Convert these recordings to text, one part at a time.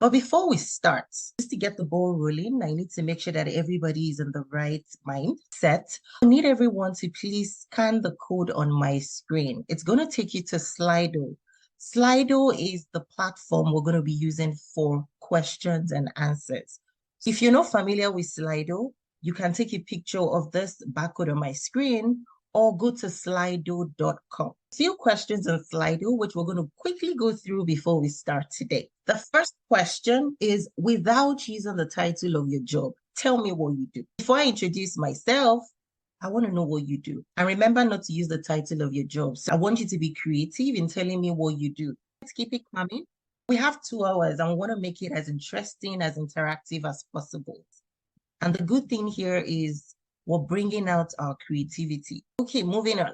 But before we start, just to get the ball rolling, I need to make sure that everybody is in the right mindset. I need everyone to please scan the code on my screen. It's going to take you to Slido. Slido is the platform we're going to be using for questions and answers. If you're not familiar with Slido, you can take a picture of this barcode on my screen or go to slido.com. Few questions on Slido, which we're going to quickly go through before we start today. The first question is, without using the title of your job, tell me what you do. Before I introduce myself, I want to know what you do. And remember not to use the title of your job. So I want you to be creative in telling me what you do. Let's keep it coming. We have 2 hours and we want to make it as interesting, as interactive as possible. And the good thing here is we're bringing out our creativity. Okay, moving on.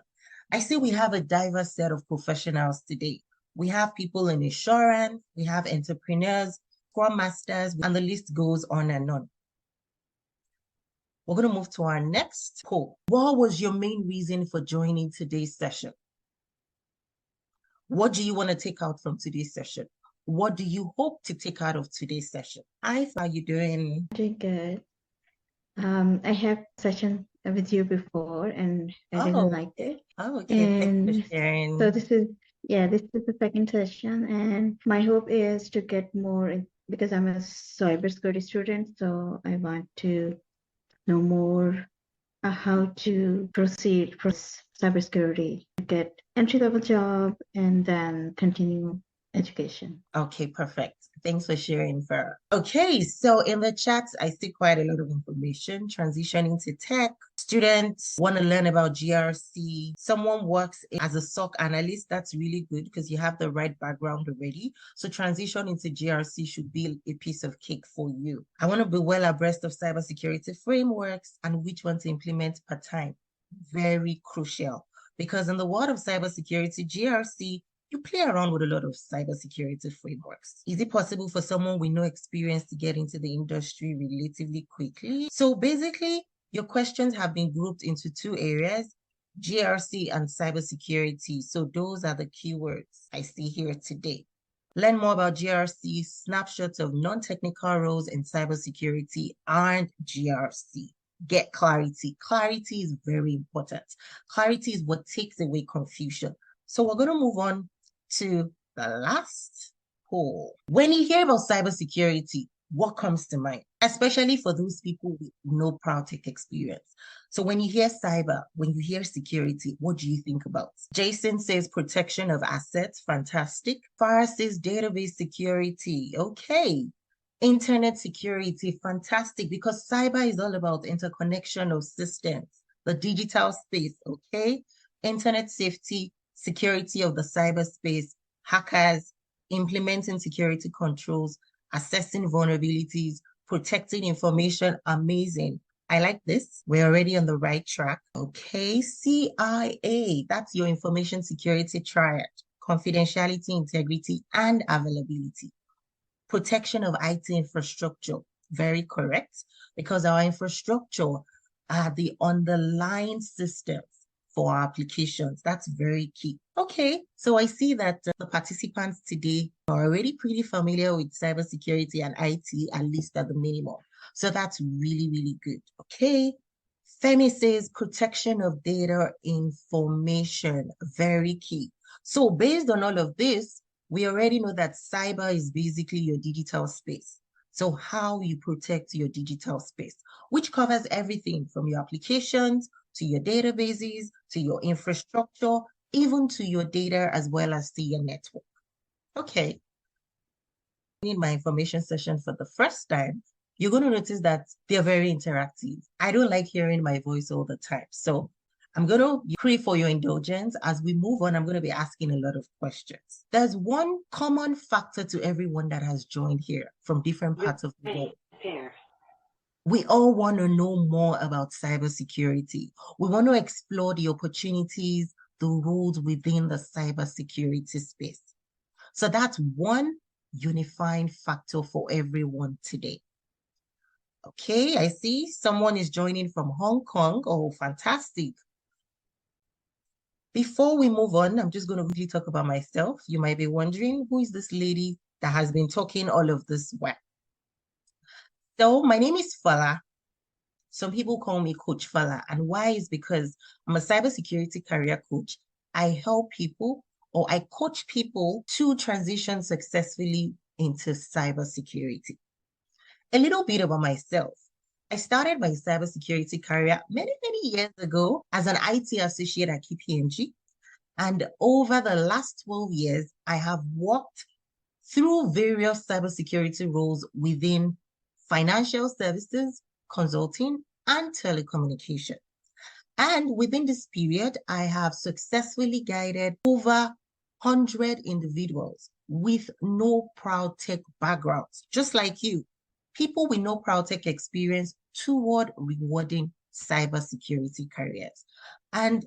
I see we have a diverse set of professionals today. We have people in insurance, we have entrepreneurs, scrum masters, and the list goes on and on. We're going to move to our next poll. What was your main reason for joining today's session? What do you want to take out from today's session? What do you hope to take out of today's session? How are you doing? Doing good. I have session with you before and I really liked it. Oh, okay. Thanks for sharing. So this is the second session, and my hope is to get more because I'm a cybersecurity student, so I want to know more how to proceed for cybersecurity, get entry-level job, and then continue education. Okay, perfect. Thanks for sharing, Farah. Okay, so in the chat, I see quite a lot of information. Transitioning to tech, students want to learn about GRC. Someone works as a SOC analyst. That's really good because you have the right background already. So transition into GRC should be a piece of cake for you. I want to be well abreast of cybersecurity frameworks and which one to implement per time. Very crucial because in the world of cybersecurity, GRC, you play around with a lot of cybersecurity frameworks. Is it possible for someone with no experience to get into the industry relatively quickly? So basically, your questions have been grouped into 2 areas, GRC and cybersecurity. So those are the keywords I see here today. Learn more about GRC, snapshots of non-technical roles in cybersecurity and GRC. Get clarity. Clarity is very important. Clarity is what takes away confusion. So we're going to move on to the last poll. When you hear about cybersecurity, what comes to mind? Especially for those people with no prior tech experience. So when you hear cyber, when you hear security, what do you think about? Jason says protection of assets, fantastic. Farah says database security, okay. Internet security, fantastic, because cyber is all about interconnection of systems, the digital space, okay? Internet safety, security of the cyberspace, hackers, implementing security controls, assessing vulnerabilities, protecting information, amazing. I like this. We're already on the right track. Okay, CIA, that's your information security triad, confidentiality, integrity, and availability. Protection of IT infrastructure, very correct, because our infrastructure are the underlying systems for our applications. That's very key. Okay, so I see that the participants today are already pretty familiar with cybersecurity and IT, at least at the minimum. So that's really, really good. Okay. Femi says protection of data information, very key. So based on all of this, we already know that cyber is basically your digital space. So how you protect your digital space, which covers everything from your applications to your databases, to your infrastructure, even to your data as well as to your network. Okay. In my information session for the first time, you're going to notice that they're very interactive. I don't like hearing my voice all the time. So I'm going to pray for your indulgence. As we move on, I'm going to be asking a lot of questions. There's one common factor to everyone that has joined here from different parts of the world. We all want to know more about cybersecurity. We want to explore the opportunities, the roles within the cybersecurity space. So that's one unifying factor for everyone today. Okay, I see someone is joining from Hong Kong. Oh, fantastic. Before we move on, I'm just going to quickly talk about myself. You might be wondering, who is this lady that has been talking all of this while. So my name is Fala. Some people call me Coach Fala. And why is because I'm a cybersecurity career coach. I help people or I coach people to transition successfully into cybersecurity. A little bit about myself. I started my cybersecurity career many, many years ago as an IT associate at KPMG. And over the last 12 years, I have worked through various cybersecurity roles within financial services, consulting, and telecommunication. And within this period, I have successfully guided over 100 individuals with no proud tech backgrounds, just like you, people with no proud tech experience toward rewarding cybersecurity careers. And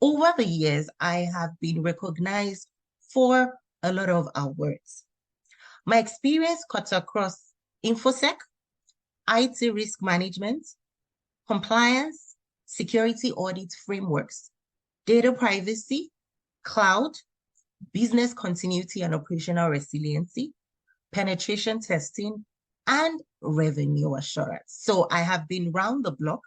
over the years, I have been recognized for a lot of awards. My experience cuts across InfoSec, IT risk management, compliance, security audit frameworks, data privacy, cloud, business continuity and operational resiliency, penetration testing, and revenue assurance. So I have been round the block.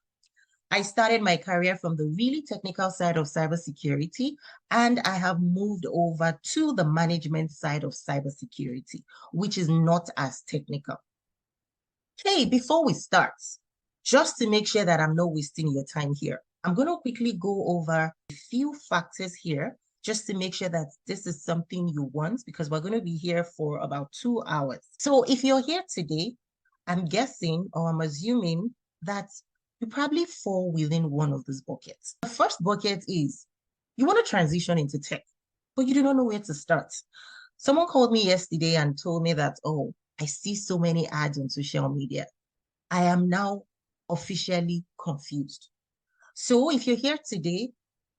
I started my career from the really technical side of cybersecurity, and I have moved over to the management side of cybersecurity, which is not as technical. Okay, before we start, just to make sure that I'm not wasting your time here, I'm going to quickly go over a few factors here just to make sure that this is something you want, because we're going to be here for about 2 hours. So if you're here today, I'm guessing or I'm assuming that you probably fall within one of these buckets. The first bucket is you want to transition into tech, but you do not know where to start. Someone called me yesterday and told me that, oh, I see so many ads on social media. I am now officially confused. So if you're here today,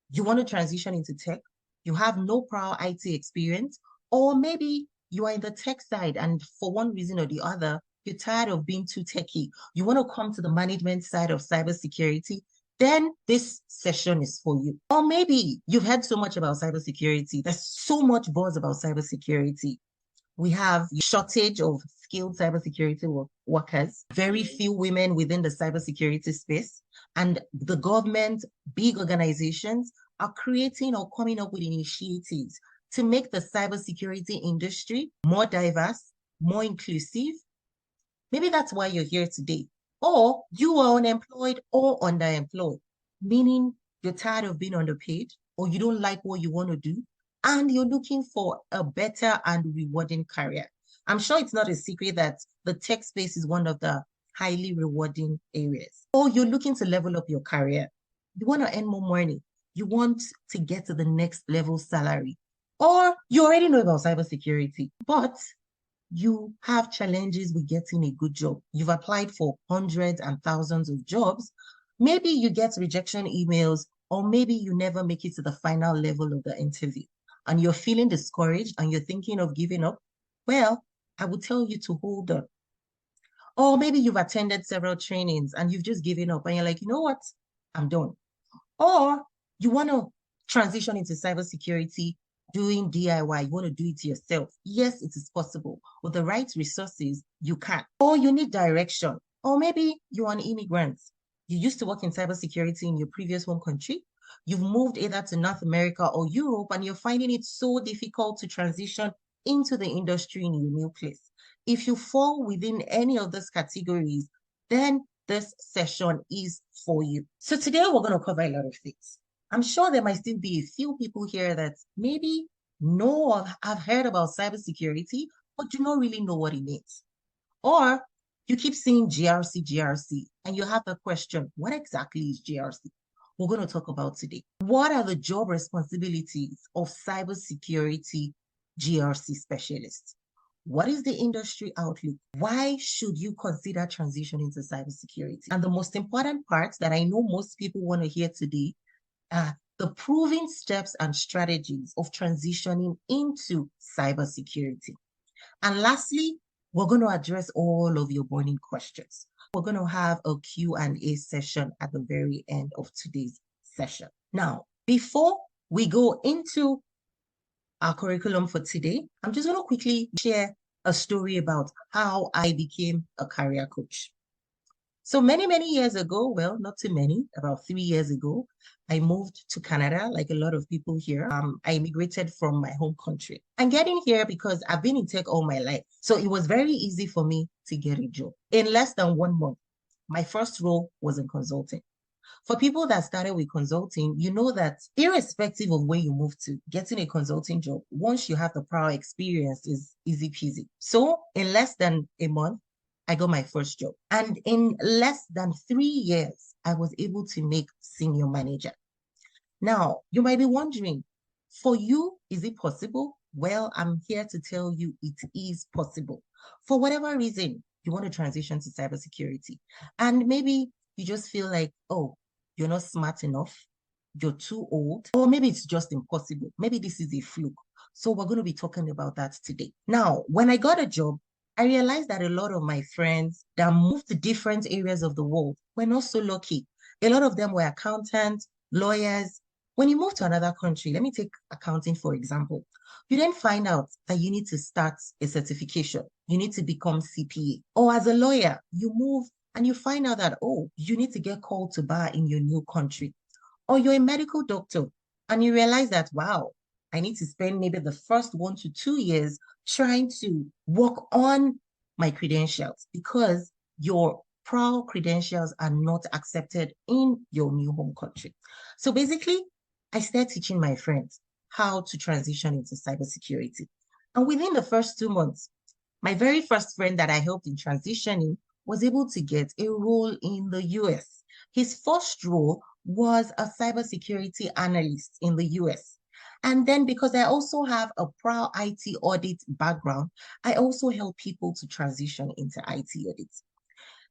you want to transition into tech, you have no prior IT experience, or maybe you are in the tech side and for one reason or the other, you're tired of being too techy, you want to come to the management side of cybersecurity, then this session is for you. Or maybe you've heard so much about cybersecurity. There's so much buzz about cybersecurity. We have a shortage of skilled cybersecurity workers, very few women within the cybersecurity space, and the government, big organizations are creating or coming up with initiatives to make the cybersecurity industry more diverse, more inclusive. Maybe that's why you're here today. Or you are unemployed or underemployed, meaning you're tired of being underpaid or you don't like what you want to do and you're looking for a better and rewarding career. I'm sure it's not a secret that the tech space is one of the highly rewarding areas. Or you're looking to level up your career. You want to earn more money. You want to get to the next level salary. Or you already know about cybersecurity, but you have challenges with getting a good job. You've applied for hundreds and thousands of jobs. Maybe you get rejection emails, or maybe you never make it to the final level of the interview and you're feeling discouraged and you're thinking of giving up. Well, I would tell you to hold on. Or maybe you've attended several trainings and you've just given up and you're like, you know what? I'm done. Or you want to transition into cybersecurity doing DIY, you want to do it yourself. Yes, it is possible. With the right resources, you can. Or you need direction. Or maybe you're an immigrant. You used to work in cybersecurity in your previous home country. You've moved either to North America or Europe, and you're finding it so difficult to transition into the industry in your new place. If you fall within any of those categories, then this session is for you. So today we're going to cover a lot of things. I'm sure there might still be a few people here that maybe know or have heard about cybersecurity, but do not really know what it means. Or you keep seeing GRC, and you have the question, what exactly is GRC? We're going to talk about today. What are the job responsibilities of cybersecurity GRC specialists? What is the industry outlook? Why should you consider transitioning to cybersecurity? And the most important part that I know most people want to hear today are the proven steps and strategies of transitioning into cybersecurity. And lastly, we're going to address all of your burning questions. We're going to have a Q&A session at the very end of today's session. Now, before we go into our curriculum for today, I'm just going to quickly share a story about how I became a career coach. So many, many years ago, well, not too many, about 3 years ago, I moved to Canada, like a lot of people here. I immigrated from my home country. I'm getting here because I've been in tech all my life. So it was very easy for me to get a job. In less than 1 month, my first role was in consulting. For people that started with consulting, you know that irrespective of where you move to, getting a consulting job, once you have the prior experience, is easy peasy. So in less than a month, I got my first job. And in less than 3 years, I was able to make senior manager. Now, you might be wondering, for you, is it possible? Well, I'm here to tell you it is possible. For whatever reason, you want to transition to cybersecurity. And maybe you just feel like, oh, you're not smart enough, you're too old, or maybe it's just impossible. Maybe this is a fluke. So we're going to be talking about that today. Now, when I got a job, I realized that a lot of my friends that moved to different areas of the world were not so lucky. A lot of them were accountants, lawyers. When you move to another country, let me take accounting for example, you then find out that you need to start a certification. You need to become CPA. Or as a lawyer, you move and you find out that, oh, you need to get called to bar in your new country. Or you're a medical doctor and you realize that, wow, I need to spend maybe the first 1 to 2 years trying to work on my credentials because your prior credentials are not accepted in your new home country. So basically, I started teaching my friends how to transition into cybersecurity. And within the first 2 months, my very first friend that I helped in transitioning was able to get a role in the US. His first role was a cybersecurity analyst in the US. And then because I also have a prior IT audit background, I also help people to transition into IT audits.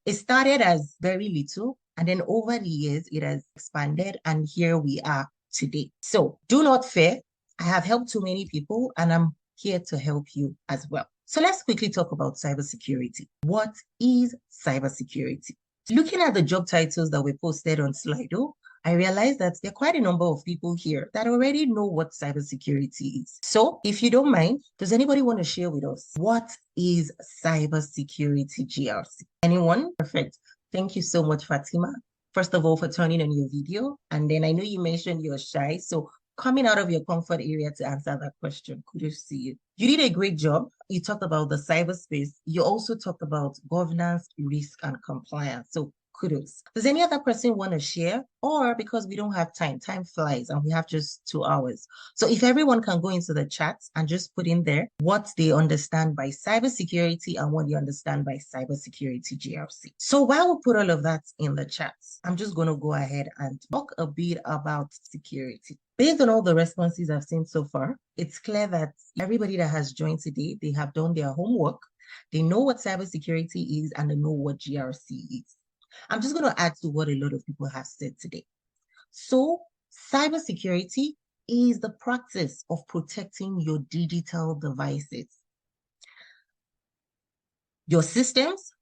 It started as very little, and then over the years, it has expanded, and here we are today. So do not fear. I have helped too many people, and I'm here to help you as well. So let's quickly talk about cybersecurity. What is cybersecurity? Looking at the job titles that were posted on Slido, I realized that there are quite a number of people here that already know what cybersecurity is. So if you don't mind, does anybody want to share with us what is Cybersecurity GRC? Anyone? Perfect. Thank you so much, Fatima. First of all, for turning on your video. And then I know you mentioned you're shy. So coming out of your comfort area to answer that question, kudos to you. You did a great job. You talked about the cyberspace. You also talked about governance, risk, and compliance. So kudos. Does any other person want to share? Or because we don't have time flies and we have just 2 hours. So if everyone can go into the chat and just put in there what they understand by cybersecurity and what you understand by cybersecurity GRC. So while we put all of that in the chat, I'm just going to go ahead and talk a bit about security. Based on all the responses I've seen so far, it's clear that everybody that has joined today, they have done their homework. They know what cybersecurity is and they know what GRC is. I'm just going to add to what a lot of people have said today. So cybersecurity is the practice of protecting your digital devices, your systems,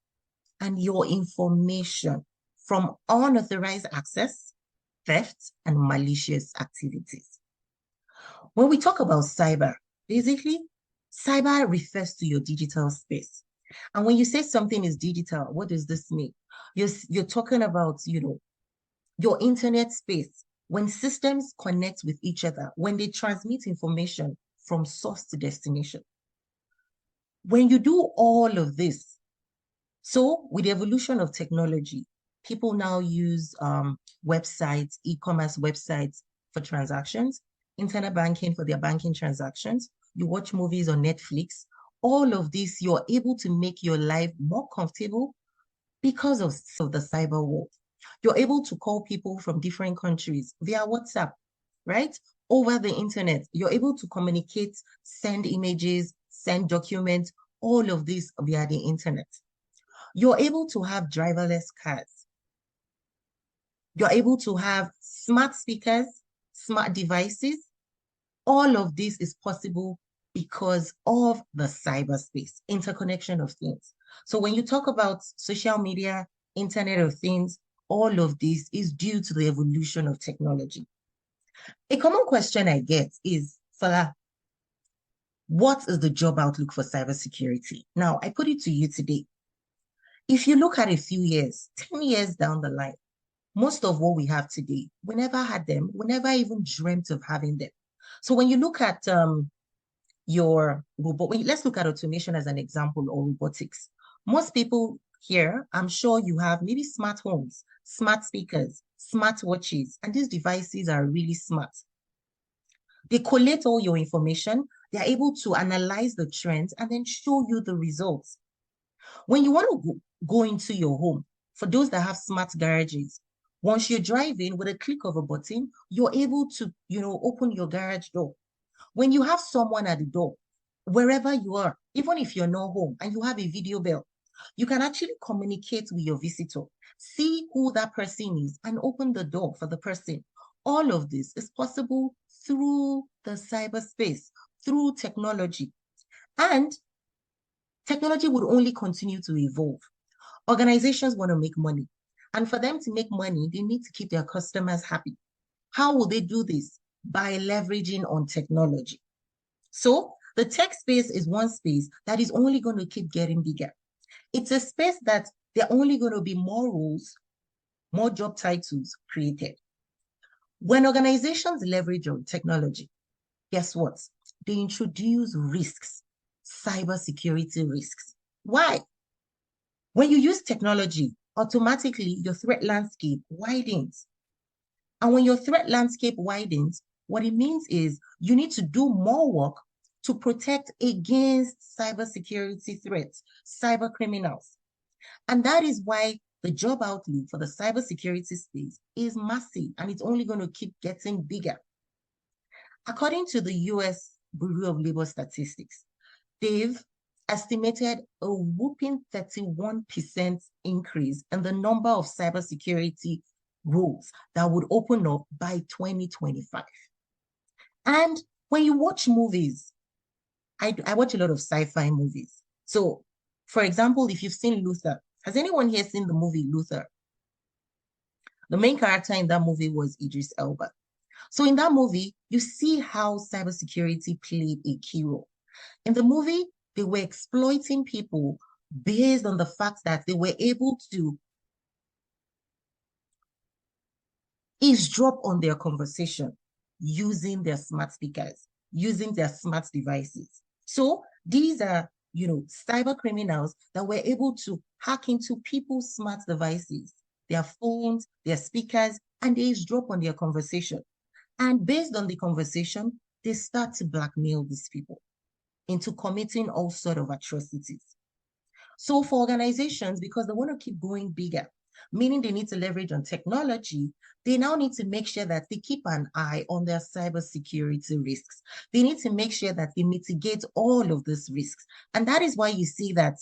and your information from unauthorized access, theft, and malicious activities. When we talk about cyber, basically, cyber refers to your digital space. And when you say something is digital, what does this mean? You're talking about, your internet space. When systems connect with each other, when they transmit information from source to destination. When you do all of this, so with the evolution of technology, people now use websites, e-commerce websites for transactions, internet banking for their banking transactions. You watch movies on Netflix. All of this, you're able to make your life more comfortable because of the cyber world. You're able to call people from different countries via WhatsApp, right? Over the internet. You're able to communicate, send images, send documents, all of this via the internet. You're able to have driverless cars. You're able to have smart speakers, smart devices. All of this is possible because of the cyberspace, interconnection of things. So when you talk about social media, Internet of Things, all of this is due to the evolution of technology. A common question I get is, Fala, What is the job outlook for cybersecurity? Now, I put it to you today. If you look at a few years, 10 years down the line, most of what we have today, we never had them. We never even dreamt of having them. So when you look at your robot, let's look at automation as an example, or robotics. Most people here, I'm sure you have maybe smart homes, smart speakers, smart watches, and these devices are really smart. They collate all your information. They're able to analyze the trends and then show you the results. When you want to go into your home, for those that have smart garages, once you're driving with a click of a button, you're able to, open your garage door. When you have someone at the door, wherever you are, even if you're not home and you have a video bell, you can actually communicate with your visitor, see who that person is, and open the door for the person. All of this is possible through the cyberspace, through technology. And technology would only continue to evolve. Organizations want to make money. And for them to make money, they need to keep their customers happy. How will they do this? By leveraging on technology. So the tech space is one space that is only going to keep getting bigger. It's a space that there are only going to be more roles, more job titles created. When organizations leverage on technology, guess what? They introduce risks, cybersecurity risks. Why? When you use technology, automatically your threat landscape widens. And when your threat landscape widens, what it means is you need to do more work to protect against cybersecurity threats, cyber criminals. And that is why the job outlook for the cybersecurity space is massive, and it's only going to keep getting bigger. According to the US Bureau of Labor Statistics, they've estimated a whopping 31% increase in the number of cybersecurity roles that would open up by 2025. And when you watch movies, I watch a lot of sci-fi movies. So, for example, if you've seen Luther, has anyone here seen the movie Luther? The main character in that movie was Idris Elba. So in that movie, you see how cybersecurity played a key role. In the movie, they were exploiting people based on the fact that they were able to eavesdrop on their conversation using their smart speakers, using their smart devices. So these are, cyber criminals that were able to hack into people's smart devices, their phones, their speakers, and they eavesdrop on their conversation. And based on the conversation, they start to blackmail these people into committing all sorts of atrocities. So for organizations, because they want to keep going bigger, meaning they need to leverage on technology, they now need to make sure that they keep an eye on their cybersecurity risks. They need to make sure that they mitigate all of these risks. And that is why you see that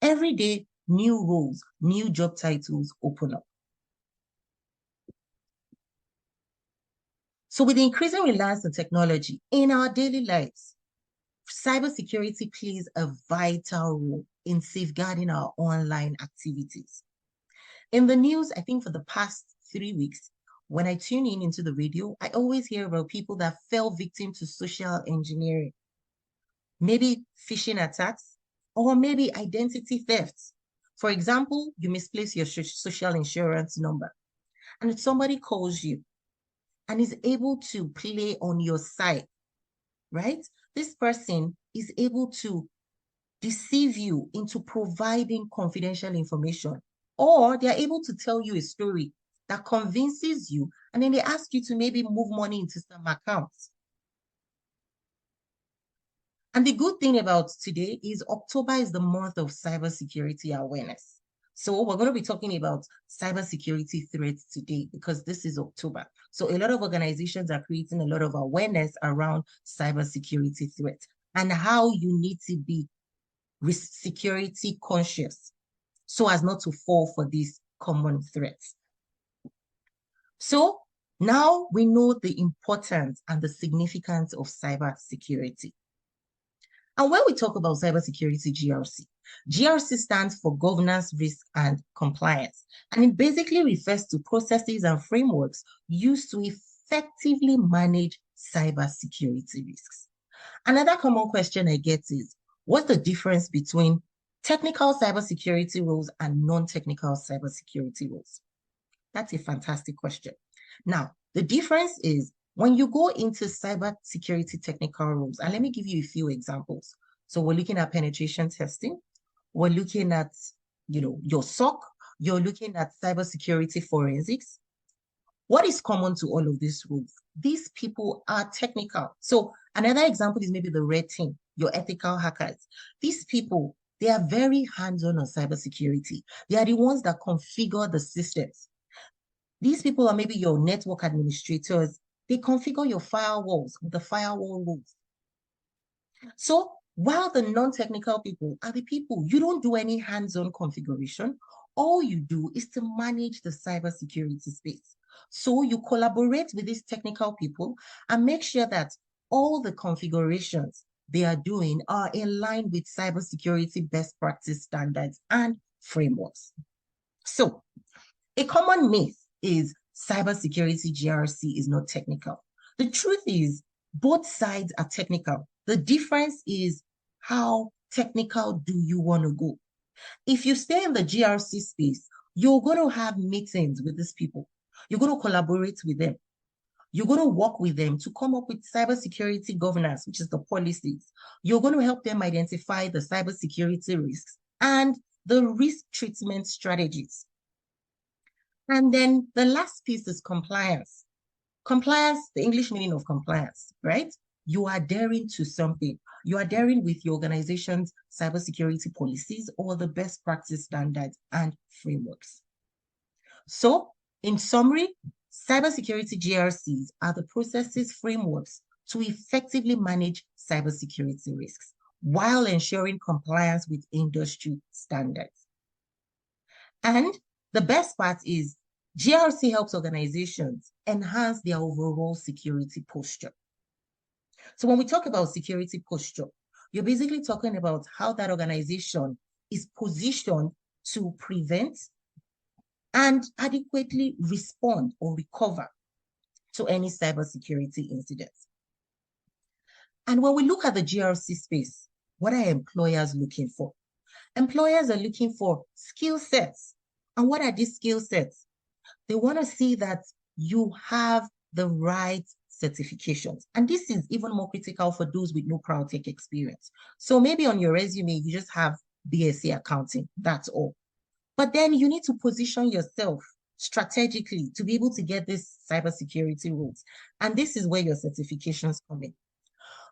every day, new roles, new job titles open up. So with the increasing reliance on technology in our daily lives, cybersecurity plays a vital role in safeguarding our online activities. In the news, I think for the past 3 weeks, when I tune in into the radio, I always hear about people that fell victim to social engineering, maybe phishing attacks, or maybe identity thefts. For example, you misplace your social insurance number, and somebody calls you and is able to play on your side, right? This person is able to deceive you into providing confidential information, or they're able to tell you a story that convinces you, and then they ask you to maybe move money into some accounts. And the good thing about today is October is the month of cybersecurity awareness. So we're going to be talking about cybersecurity threats today because this is October. So a lot of organizations are creating a lot of awareness around cybersecurity threats and how you need to be security conscious so as not to fall for these common threats. So now we know the importance and the significance of cybersecurity. And when we talk about cybersecurity GRC, GRC stands for Governance, Risk, and Compliance. And it basically refers to processes and frameworks used to effectively manage cybersecurity risks. Another common question I get is, what's the difference between technical cybersecurity roles and non-technical cybersecurity roles? That's a fantastic question. Now, the difference is when you go into cybersecurity technical roles, and let me give you a few examples. So we're looking at penetration testing. We're looking at, your SOC. You're looking at cybersecurity forensics. What is common to all of these roles? These people are technical. So another example is maybe the red team, your ethical hackers. These people, they are very hands-on cybersecurity. They are the ones that configure the systems. These people are maybe your network administrators. They configure your firewalls with the firewall rules. So while the non-technical people are the people, you don't do any hands-on configuration. All you do is to manage the cybersecurity space. So you collaborate with these technical people and make sure that all the configurations they are doing are in line with cybersecurity best practice standards and frameworks. So a common myth is cybersecurity GRC is not technical. The truth is both sides are technical. The difference is how technical do you want to go? If you stay in the GRC space, you're going to have meetings with these people. You're going to collaborate with them. You're going to work with them to come up with cybersecurity governance, which is the policies. You're going to help them identify the cybersecurity risks and the risk treatment strategies. And then the last piece is compliance. Compliance, the English meaning of compliance, right? You are adhering to something. You are adhering with your organization's cybersecurity policies or the best practice standards and frameworks. So, in summary, cybersecurity GRCs are the processes, frameworks to effectively manage cybersecurity risks while ensuring compliance with industry standards. And the best part is GRC helps organizations enhance their overall security posture. So when we talk about security posture, you're basically talking about how that organization is positioned to prevent and adequately respond or recover to any cybersecurity incidents. And when we look at the GRC space, what are employers looking for? Employers are looking for skill sets. And what are these skill sets? They want to see that you have the right certifications. And this is even more critical for those with no prior tech experience. So maybe on your resume, you just have BSc accounting, that's all. But then you need to position yourself strategically to be able to get these cybersecurity roles. And this is where your certifications come in.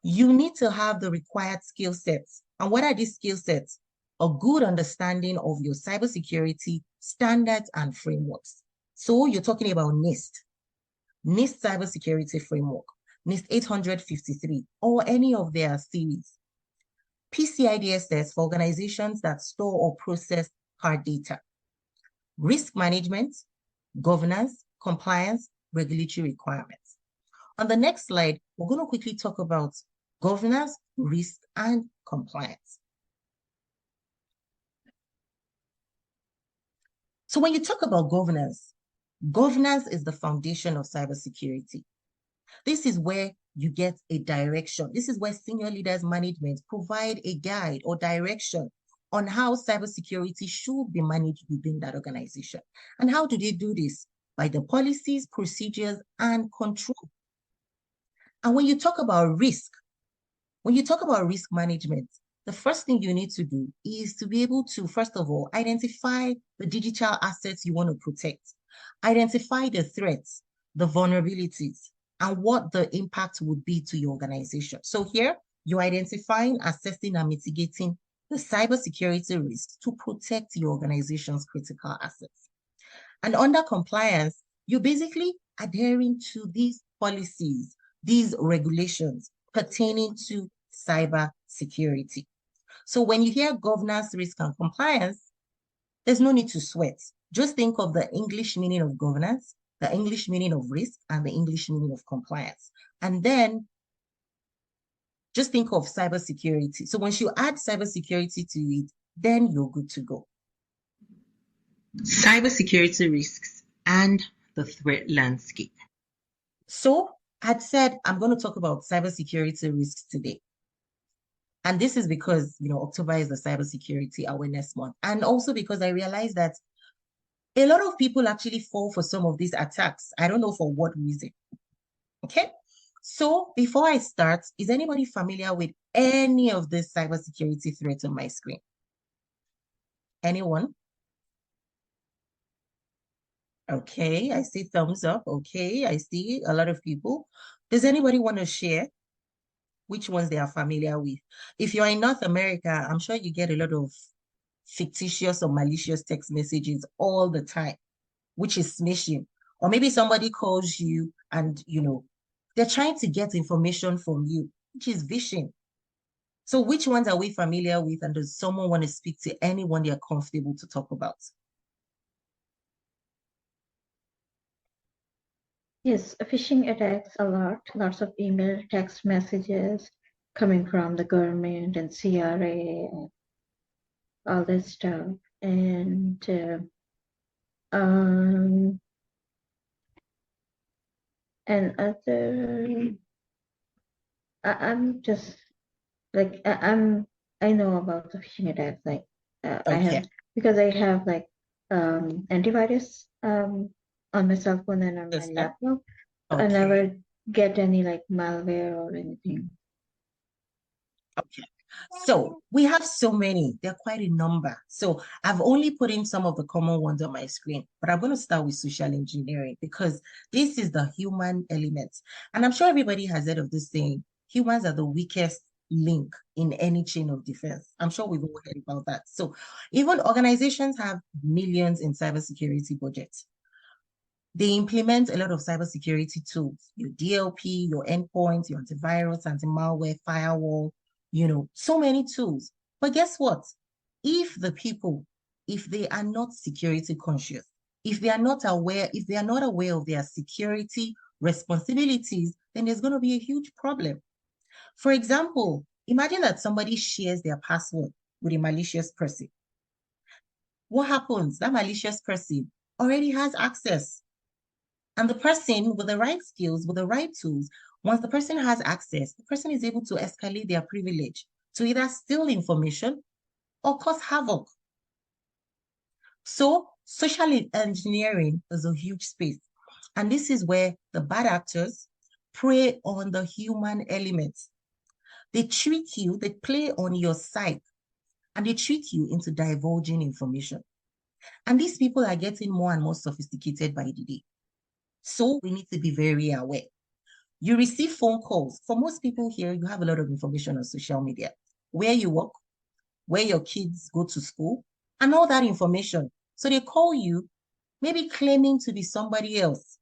You need to have the required skill sets. And what are these skill sets? A good understanding of your cybersecurity standards and frameworks. So you're talking about NIST Cybersecurity Framework, NIST 853, or any of their series. PCI DSS for organizations that store or process hard data. Risk management, governance, compliance, regulatory requirements. On the next slide, we're going to quickly talk about governance, risk, and compliance. So when you talk about governance, governance is the foundation of cybersecurity. This is where you get a direction. This is where senior leaders management provide a guide or direction on how cybersecurity should be managed within that organization. And how do they do this? By the policies, procedures, and control. And when you talk about risk management, the first thing you need to do is to be able to, first of all, identify the digital assets you want to protect, identify the threats, the vulnerabilities, and what the impact would be to your organization. So here, you're identifying, assessing, and mitigating the cybersecurity risks to protect your organization's critical assets. And under compliance, you're basically adhering to these policies, these regulations pertaining to cybersecurity. So when you hear governance, risk, and compliance, there's no need to sweat. Just think of the English meaning of governance, the English meaning of risk, and the English meaning of compliance. And then just think of cybersecurity. So once you add cybersecurity to it, then you're good to go. Cybersecurity risks and the threat landscape. So I'd said I'm going to talk about cybersecurity risks today. And this is because, October is the Cybersecurity Awareness Month. And also because I realized that a lot of people actually fall for some of these attacks. I don't know for what reason. Okay. So before I start, is anybody familiar with any of this cybersecurity threats on my screen? Anyone? Okay, I see thumbs up. Okay, I see a lot of people. Does anybody want to share which ones they are familiar with? If you're in North America, I'm sure you get a lot of fictitious or malicious text messages all the time, which is smishing. Or maybe somebody calls you and, they're trying to get information from you, which is phishing. So which ones are we familiar with? And does someone want to speak to anyone they're comfortable to talk about? Yes, phishing attacks a lot, lots of email, text messages coming from the government and CRA, and all this stuff. And um, and other, I'm just like I know about the phishing attacks. Like I Okay. have, because I have like antivirus on my cell phone and on my Sister. laptop. So I Okay. never get any like malware or anything. Okay. So we have so many. They're quite a number. So I've only put in some of the common ones on my screen, but I'm going to start with social engineering because this is the human element. And I'm sure everybody has heard of this saying, humans are the weakest link in any chain of defense. I'm sure we've all heard about that. So even organizations have millions in cybersecurity budgets. They implement a lot of cybersecurity tools, your DLP, your endpoints, your antivirus, anti-malware, firewall, so many tools. But guess what? If the people, if they are not security conscious, if they are not aware of their security responsibilities, then there's going to be a huge problem. For example, imagine that somebody shares their password with a malicious person. What happens? That malicious person already has access. And the person with the right skills, with the right tools, once the person has access, the person is able to escalate their privilege to either steal information or cause havoc. So social engineering is a huge space. And this is where the bad actors prey on the human elements. They trick you, they play on your psyche, and they trick you into divulging information. And these people are getting more and more sophisticated by the day. So we need to be very aware. You receive phone calls. For most people here, you have a lot of information on social media, where you work, where your kids go to school, and all that information. So they call you, maybe claiming to be somebody else.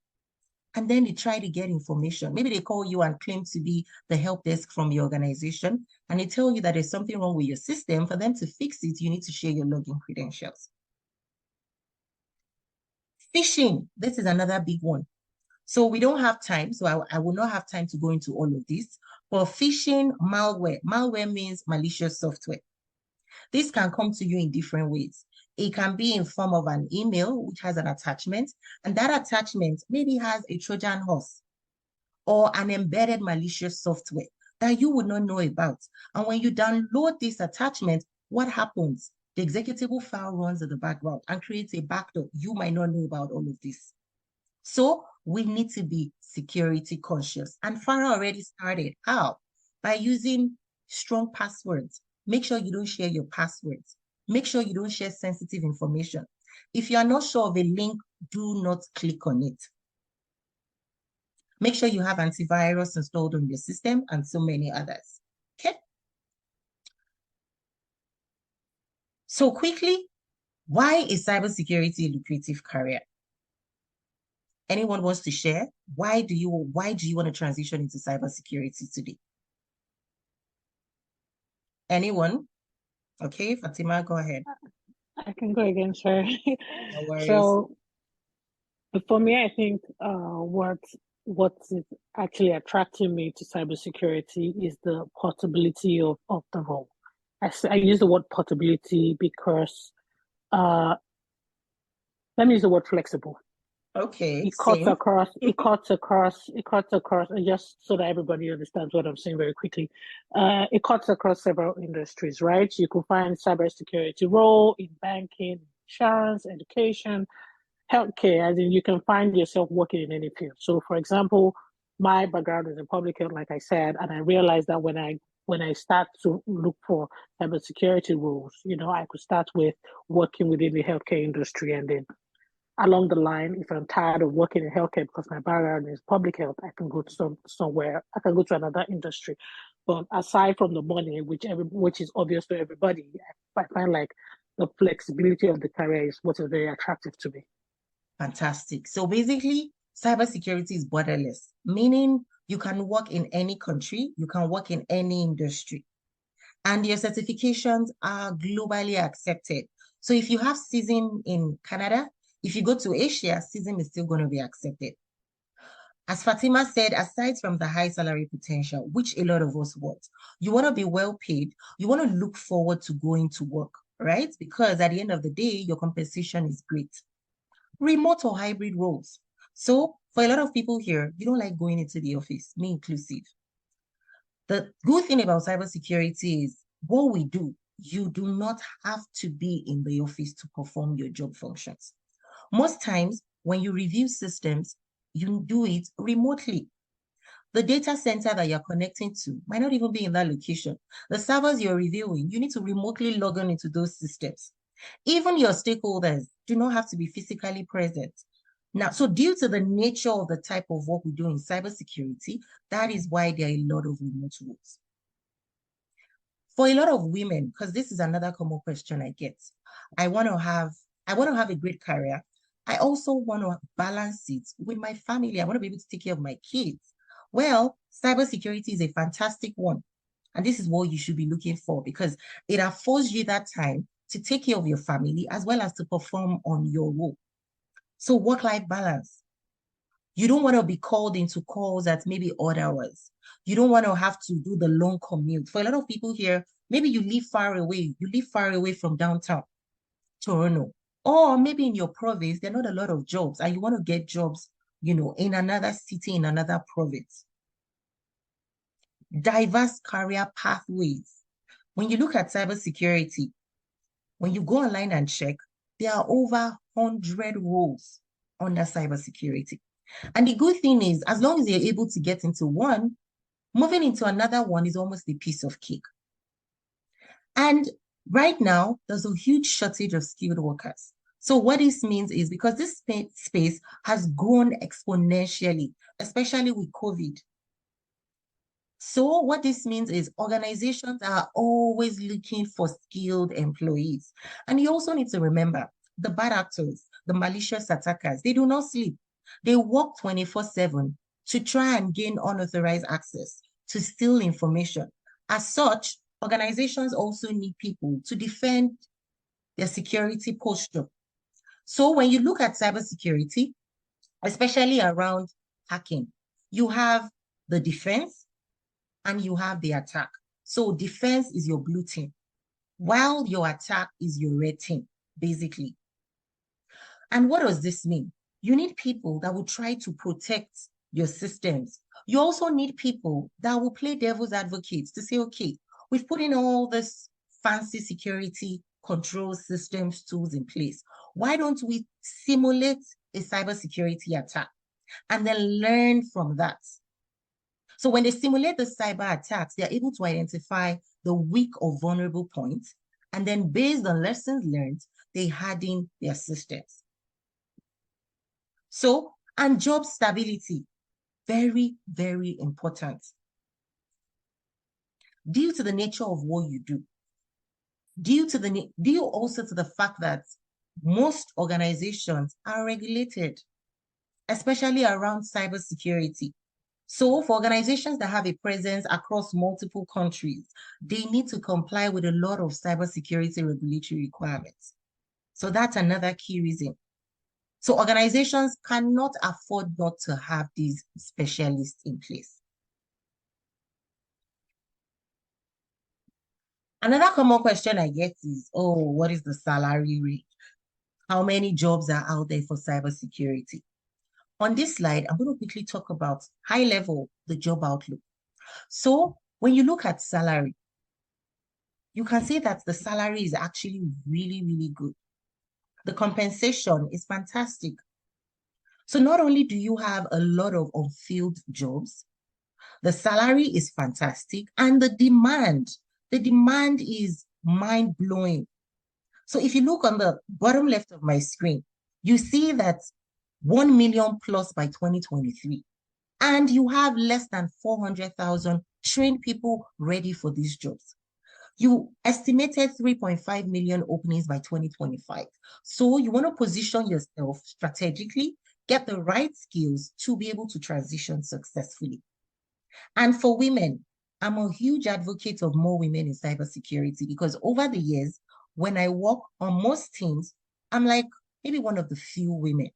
And then they try to get information. Maybe they call you and claim to be the help desk from your organization. And they tell you that there's something wrong with your system. For them to fix it, you need to share your login credentials. Phishing, this is another big one. So we don't have time. So I will not have time to go into all of this. But phishing, malware means malicious software. This can come to you in different ways. It can be in form of an email, which has an attachment, and that attachment maybe has a Trojan horse or an embedded malicious software that you would not know about. And when you download this attachment, what happens? The executable file runs in the background and creates a backdoor. You might not know about all of this. So we need to be security conscious. And Farah already started. How? By using strong passwords. Make sure you don't share your passwords. Make sure you don't share sensitive information. If you are not sure of a link, do not click on it. Make sure you have antivirus installed on your system and so many others. Okay. So quickly, why is cybersecurity a lucrative career? Anyone wants to share? Why do you want to transition into cybersecurity today? Anyone? Okay, Fatima, go ahead. I can go again, sir. No worries. So for me, I think what is actually attracting me to cybersecurity is the portability of the role. I use the word portability because let me use the word flexible. Okay, It cuts same. across, and just so that everybody understands what I'm saying very quickly. It cuts across several industries, right? You could find cybersecurity role in banking, insurance, education, healthcare, as in you can find yourself working in any field. So for example, my background is in public health, like I said, and I realized that when I start to look for cybersecurity roles, I could start with working within the healthcare industry, and then along the line, if I'm tired of working in healthcare because my background is public health, I can go to somewhere. I can go to another industry. But aside from the money, which is obvious to everybody, I find like the flexibility of the career is what is very attractive to me. Fantastic. So basically, cybersecurity is borderless, meaning you can work in any country, you can work in any industry, and your certifications are globally accepted. So if you have CISM in Canada, if you go to Asia, CISM is still going to be accepted. As Fatima said, aside from the high salary potential, which a lot of us want, you want to be well paid, you want to look forward to going to work, right? Because at the end of the day, your compensation is great. Remote or hybrid roles. So for a lot of people here, you don't like going into the office, me inclusive. The good thing about cybersecurity is what we do, you do not have to be in the office to perform your job functions. Most times, when you review systems, you do it remotely. The data center that you're connecting to might not even be in that location. The servers you're reviewing, you need to remotely log on into those systems. Even your stakeholders do not have to be physically present. Now, so due to the nature of the type of work we do in cybersecurity, that is why there are a lot of remote roles. For a lot of women, because this is another common question I get, I want to have a great career. I also want to balance it with my family. I want to be able to take care of my kids. Well, cybersecurity is a fantastic one. And this is what you should be looking for because it affords you that time to take care of your family as well as to perform on your role. So work-life balance. You don't want to be called into calls at maybe odd hours. You don't want to have to do the long commute. For a lot of people here, maybe you live far away. You live far away from downtown Toronto. Or maybe in your province, there are not a lot of jobs and you want to get jobs, in another city, in another province. Diverse career pathways. When you look at cybersecurity, when you go online and check, there are over 100 roles under cybersecurity. And the good thing is, as long as you're able to get into one, moving into another one is almost a piece of cake. And right now, there's a huge shortage of skilled workers. So what this means is because this space has grown exponentially, especially with COVID. So what this means is organizations are always looking for skilled employees. And you also need to remember the bad actors, the malicious attackers, they do not sleep. They work 24/7 to try and gain unauthorized access to steal information. As such, organizations also need people to defend their security posture. So when you look at cybersecurity, especially around hacking, you have the defense and you have the attack. So defense is your blue team, while your attack is your red team, basically. And what does this mean? You need people that will try to protect your systems. You also need people that will play devil's advocates to say, okay, we've put in all this fancy security control systems tools in place. Why don't we simulate a cybersecurity attack and then learn from that? So when they simulate the cyber attacks, they're able to identify the weak or vulnerable points. And then based on lessons learned, they harden their systems. So, and job stability, very, very important. Due to the nature of what you do, due also to the fact that most organizations are regulated, especially around cybersecurity. So for organizations that have a presence across multiple countries, they need to comply with a lot of cybersecurity regulatory requirements. So that's another key reason. So organizations cannot afford not to have these specialists in place. Another common question I get is, oh, what is the salary rate? How many jobs are out there for cybersecurity? On this slide, I'm going to quickly talk about high level, the job outlook. So when you look at salary, you can see that the salary is actually really, really good. The compensation is fantastic. So not only do you have a lot of unfilled jobs, the salary is fantastic, and the demand is mind-blowing. So if you look on the bottom left of my screen, you see that 1 million plus by 2023, and you have less than 400,000 trained people ready for these jobs. You estimated 3.5 million openings by 2025. So you want to position yourself strategically, get the right skills to be able to transition successfully. And for women, I'm a huge advocate of more women in cybersecurity because over the years, when I work on most teams, I'm like maybe one of the few women.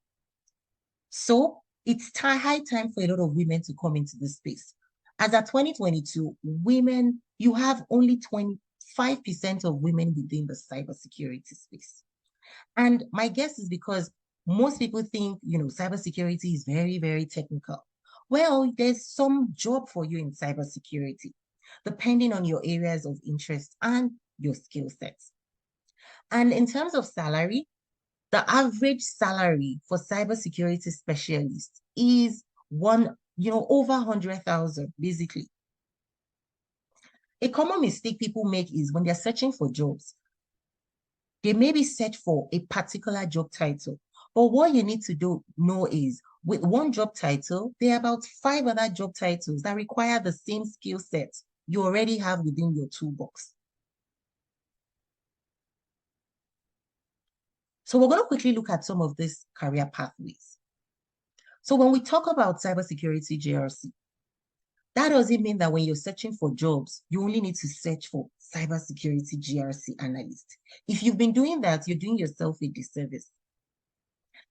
So it's high time for a lot of women to come into this space. As at 2022, women, you have only 25% of women within the cybersecurity space. And my guess is because most people think, cybersecurity is very, very technical. Well, there's some job for you in cybersecurity, depending on your areas of interest and your skill sets. And in terms of salary, the average salary for cybersecurity specialists is over 100,000, basically. A common mistake people make is when they're searching for jobs, they maybe search for a particular job title. But what you need to know is with one job title, there are about 5 other job titles that require the same skill set you already have within your toolbox. So we're going to quickly look at some of these career pathways. So when we talk about cybersecurity GRC, that doesn't mean that when you're searching for jobs, you only need to search for cybersecurity GRC analyst. If you've been doing that, you're doing yourself a disservice.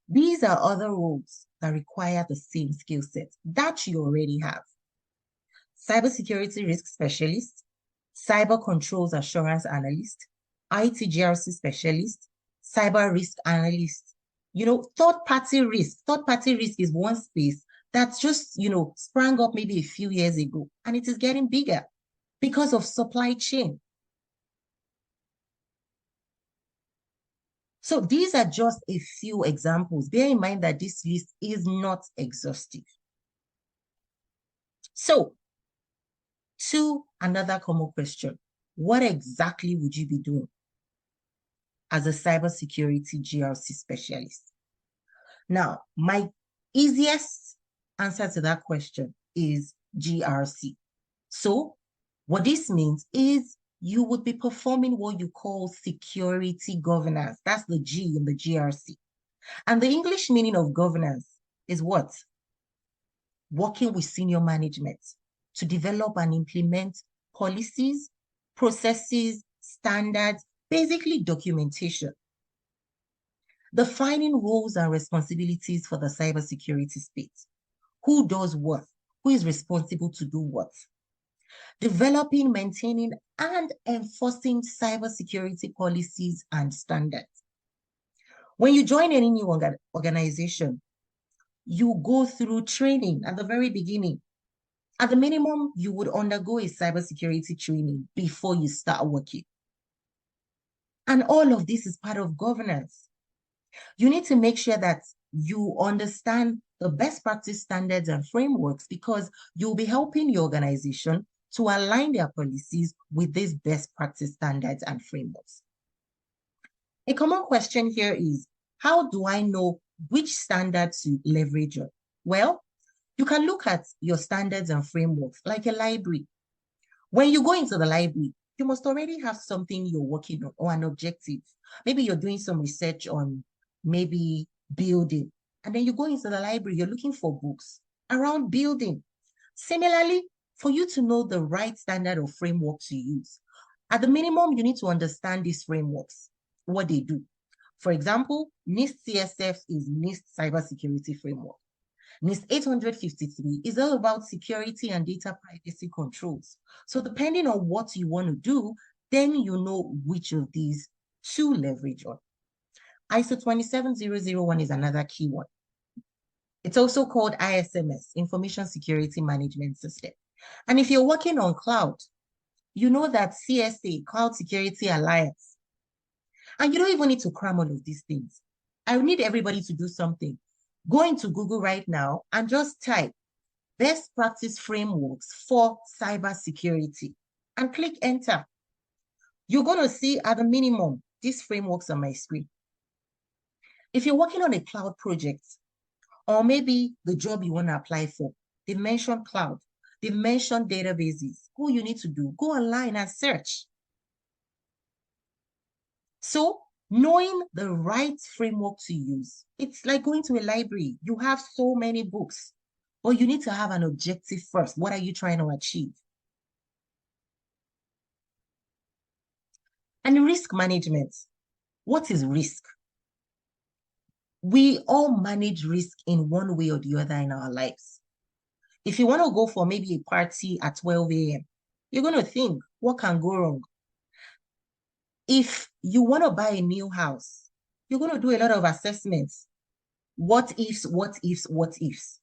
These are other roles that require the same skill set that you already have. Cybersecurity risk specialist, cyber controls assurance analyst, IT GRC specialist, cyber risk analyst. Third-party risk. Third-party risk is one space that's just, sprang up maybe a few years ago, and it is getting bigger because of supply chain. So these are just a few examples. Bear in mind that this list is not exhaustive. So, to another common question, what exactly would you be doing as a cybersecurity GRC specialist? Now, my easiest answer to that question is GRC. So, what this means is you would be performing what you call security governance. That's the G in the GRC. And the English meaning of governance is what? Working with senior management to develop and implement policies, processes, standards, basically documentation. Defining roles and responsibilities for the cybersecurity space. Who does what? Who is responsible to do what? Developing, maintaining, and enforcing cybersecurity policies and standards. When you join any new organization, you go through training at the very beginning. At the minimum, you would undergo a cybersecurity training before you start working. And all of this is part of governance. You need to make sure that you understand the best practice standards and frameworks because you'll be helping your organization to align their policies with these best practice standards and frameworks. A common question here is, how do I know which standards to leverage on? Well, you can look at your standards and frameworks like a library. When you go into the library, you must already have something you're working on or an objective. Maybe you're doing some research on maybe building, and then you go into the library, you're looking for books around building. Similarly, for you to know the right standard or framework to use, at the minimum, you need to understand these frameworks, what they do. For example, NIST CSF is NIST Cybersecurity Framework. NIST 853 is all about security and data privacy controls. So depending on what you want to do, then you know which of these to leverage on. ISO 27001 is another key one. It's also called ISMS, Information Security Management System. And if you're working on cloud, you know that CSA, Cloud Security Alliance, and you don't even need to cram all of these things. I need everybody to do something. Go into Google right now and just type best practice frameworks for cybersecurity and click enter. You're going to see at the minimum these frameworks on my screen. If you're working on a cloud project, or maybe the job you want to apply for, they've mentioned cloud, they've mentioned databases. All you need to do, go online and search. So knowing the right framework to use, it's like going to a library. You have so many books, but you need to have an objective first. What are you trying to achieve? And risk management. What is risk? We all manage risk in one way or the other in our lives. If you want to go for maybe a party at 12 a.m., you're going to think, what can go wrong? If you want to buy a new house, you're going to do a lot of assessments. What ifs, what ifs, what ifs.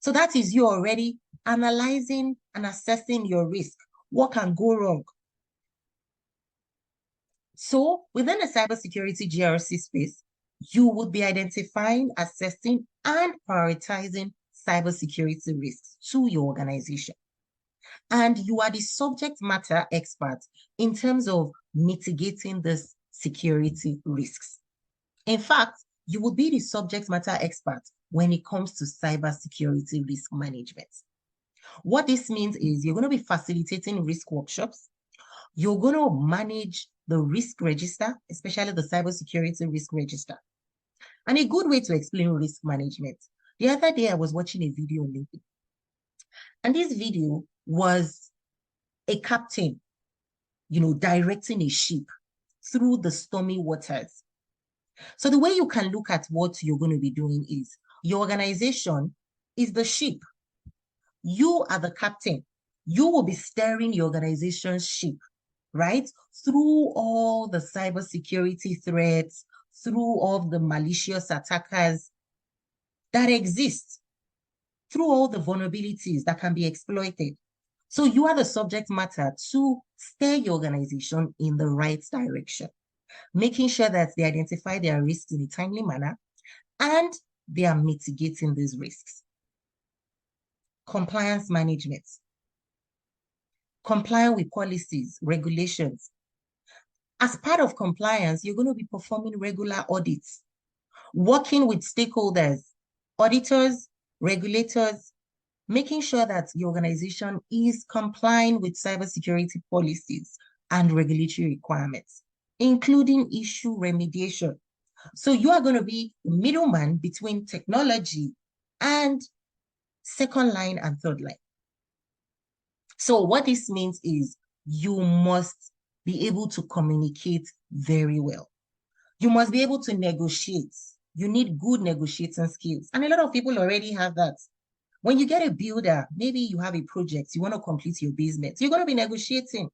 So that is you already analyzing and assessing your risk. What can go wrong? So within the cybersecurity GRC space, you would be identifying, assessing, and prioritizing cybersecurity risks to your organization. And you are the subject matter expert in terms of mitigating these security risks. In fact, you will be the subject matter expert when it comes to cybersecurity risk management. What this means is you're going to be facilitating risk workshops. You're going to manage the risk register, especially the cybersecurity risk register. And a good way to explain risk management. The other day, I was watching a video on LinkedIn. And this video was a captain, directing a ship through the stormy waters. So the way you can look at what you're going to be doing is your organization is the ship. You are the captain. You will be steering your organization's ship, right? Through all the cybersecurity threats, through all the malicious attackers that exist, through all the vulnerabilities that can be exploited. So you are the subject matter to steer your organization in the right direction, making sure that they identify their risks in a timely manner and they are mitigating these risks. Compliance management. Complying with policies, regulations. As part of compliance, you're going to be performing regular audits, working with stakeholders, auditors, regulators, making sure that your organization is complying with cybersecurity policies and regulatory requirements, including issue remediation. So you are going to be the middleman between technology and second line and third line. So what this means is you must be able to communicate very well. You must be able to negotiate. You need good negotiating skills. And a lot of people already have that. When you get a builder, maybe you have a project, you want to complete your business, you're going to be negotiating.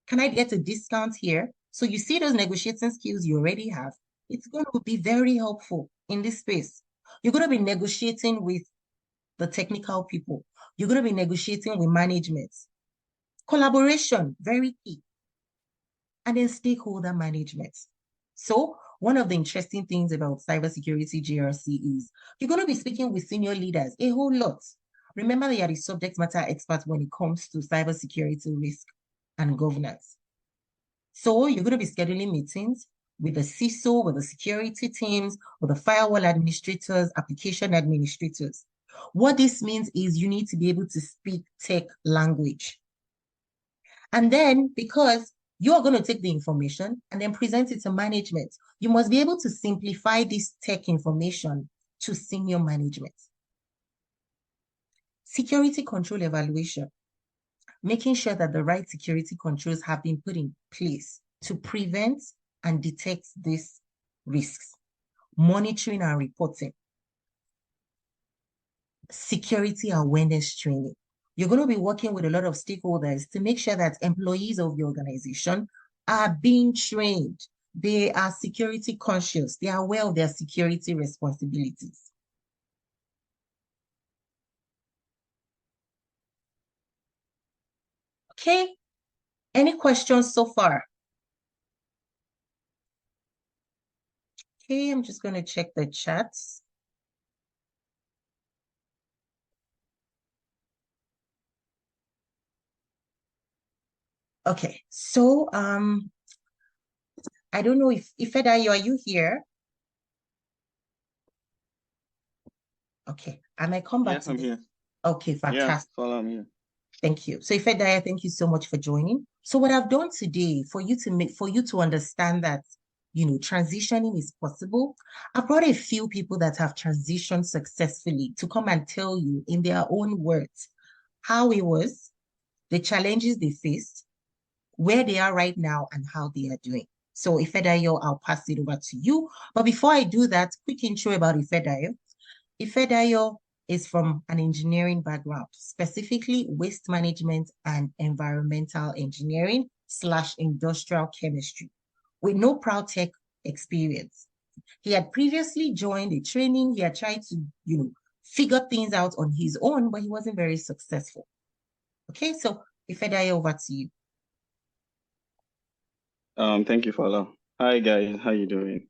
Can I get a discount here? So you see those negotiating skills you already have. It's going to be very helpful in this space. You're going to be negotiating with the technical people. You're going to be negotiating with management. Collaboration, very key. And then stakeholder management. So one of the interesting things about cybersecurity GRC is you're going to be speaking with senior leaders a whole lot. Remember that you are the subject matter expert when it comes to cybersecurity risk and governance. So you're going to be scheduling meetings with the CISO, with the security teams, with the firewall administrators, application administrators. What this means is you need to be able to speak tech language. And then because you're going to take the information and then present it to management, you must be able to simplify this tech information to senior management. Security control evaluation, making sure that the right security controls have been put in place to prevent and detect these risks. Monitoring and reporting. Security awareness training. You're going to be working with a lot of stakeholders to make sure that employees of your organization are being trained. They are security conscious. They are aware of their security responsibilities. Okay, any questions so far? Okay, I'm just going to check the chats. Okay, so I don't know if Ifedayo, are you here? Okay, I might come back to I'm this. here. Okay, fantastic. Follow me. Thank you. So Ifedaya, thank you so much for joining. So what I've done today for you to understand that, transitioning is possible, I brought a few people that have transitioned successfully to come and tell you in their own words how it was, the challenges they faced, where they are right now, and how they are doing. So Ifedayo, I'll pass it over to you. But before I do that, quick intro about Ifedayo. Ifedayo is from an engineering background, specifically waste management and environmental engineering / industrial chemistry, with no proud tech experience. He had previously joined a training. He had tried to, figure things out on his own, but he wasn't very successful. Okay, so Ifedayo, over to you. Thank you, Fala. Hi guys, how you doing?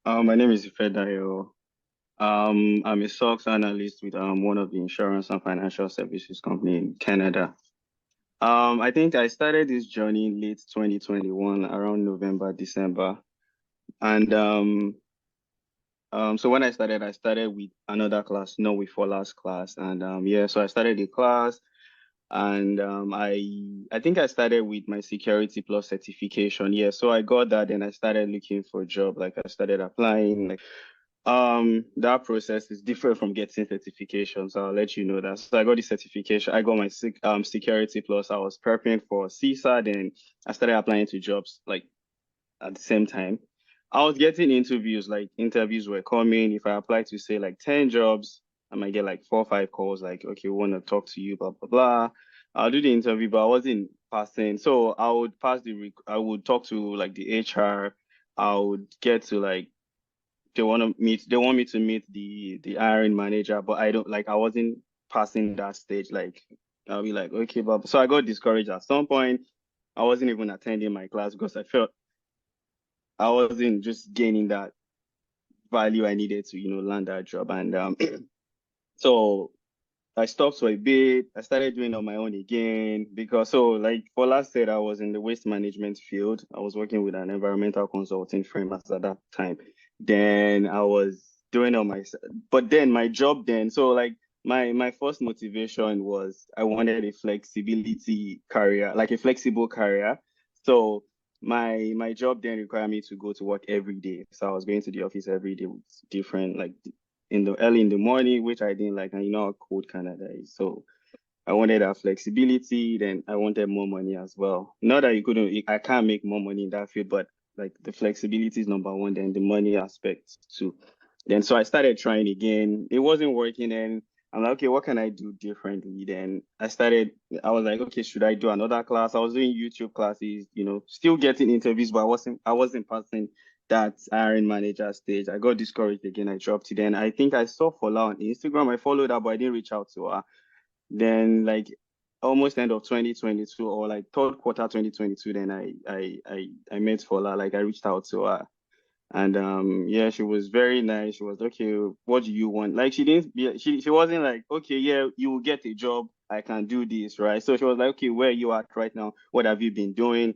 My name is Ifedayo. I'm a SOX analyst with one of the insurance and financial services company in Canada. I think I started this journey in late 2021, around November, December. And so when I started with another class, not with Fala's class. And so I started the class. And I think I started with my Security Plus certification. Yeah, so I got that and I started looking for a job. Like I started applying. That process is different from getting certifications. I'll let you know that. So I got the certification. I got my Security Plus. I was prepping for CSAT and I started applying to jobs like at the same time. I was getting interviews, like interviews were coming. If I applied to say like 10 jobs, I might get like 4 or 5 calls, like, okay, we want to talk to you, blah, blah, blah. I'll do the interview, but I wasn't passing. So I would I would talk to like the HR. I would get to like, they want me to meet the hiring manager, but I wasn't passing that stage. Like, I'll be like, okay, but so I got discouraged at some point. I wasn't even attending my class because I felt I wasn't just gaining that value I needed to, land that job. And so I stopped for a bit. I started doing on my own again because like Fola said, I was in the waste management field. I was working with an environmental consulting firm at that time. Then I was doing on my, but then my job then, so like my first motivation was I wanted a flexibility career, like a flexible career. So my job then required me to go to work every day. So I was going to the office every day with different like in the early in the morning, which I didn't like, and you know how cold Canada is. So I wanted that flexibility, then I wanted more money as well. Not that I can't make more money in that field, but like the flexibility is number one, then the money aspect too. Then so I started trying again. It wasn't working, and I'm like, okay, what can I do differently? Then I was like, okay, should I do another class? I was doing YouTube classes, still getting interviews, but I wasn't passing that hiring manager stage. I got discouraged again. I dropped it. Then I think I saw Fola on Instagram. I followed her, but I didn't reach out to her. Then like almost end of 2022 or like third quarter 2022, then I met Fola. Like I reached out to her. And she was very nice. She was okay, what do you want? Like she wasn't like, okay, yeah, you will get a job. I can do this, right? So she was like, okay, where are you at right now? What have you been doing?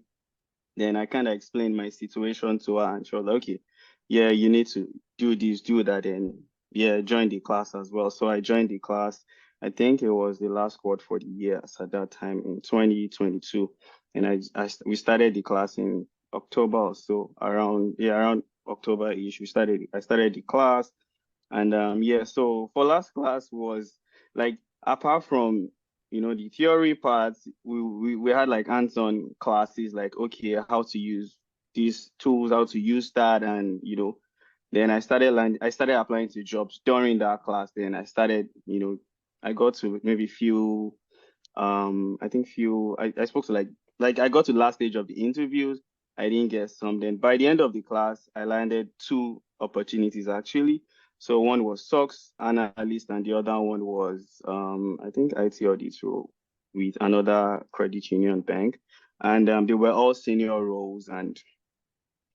Then I kind of explained my situation to her, and she was like, okay, yeah, you need to do this, do that, and yeah, join the class as well. So I joined the class. I think it was the last quarter for the year at that time in 2022, and we started the class in October or so, around October-ish. I started the class, and so for last class was like apart from the theory parts, we had like hands-on classes, like okay, how to use these tools, how to use that, and then I started applying to jobs during that class. Then I got to maybe few I think I spoke to like I got to the last stage of the interviews. I didn't get some. Then by the end of the class, I landed 2 opportunities actually. So one was SOX analyst and the other one was I think IT audit role. with another credit union bank, and they were all senior roles, and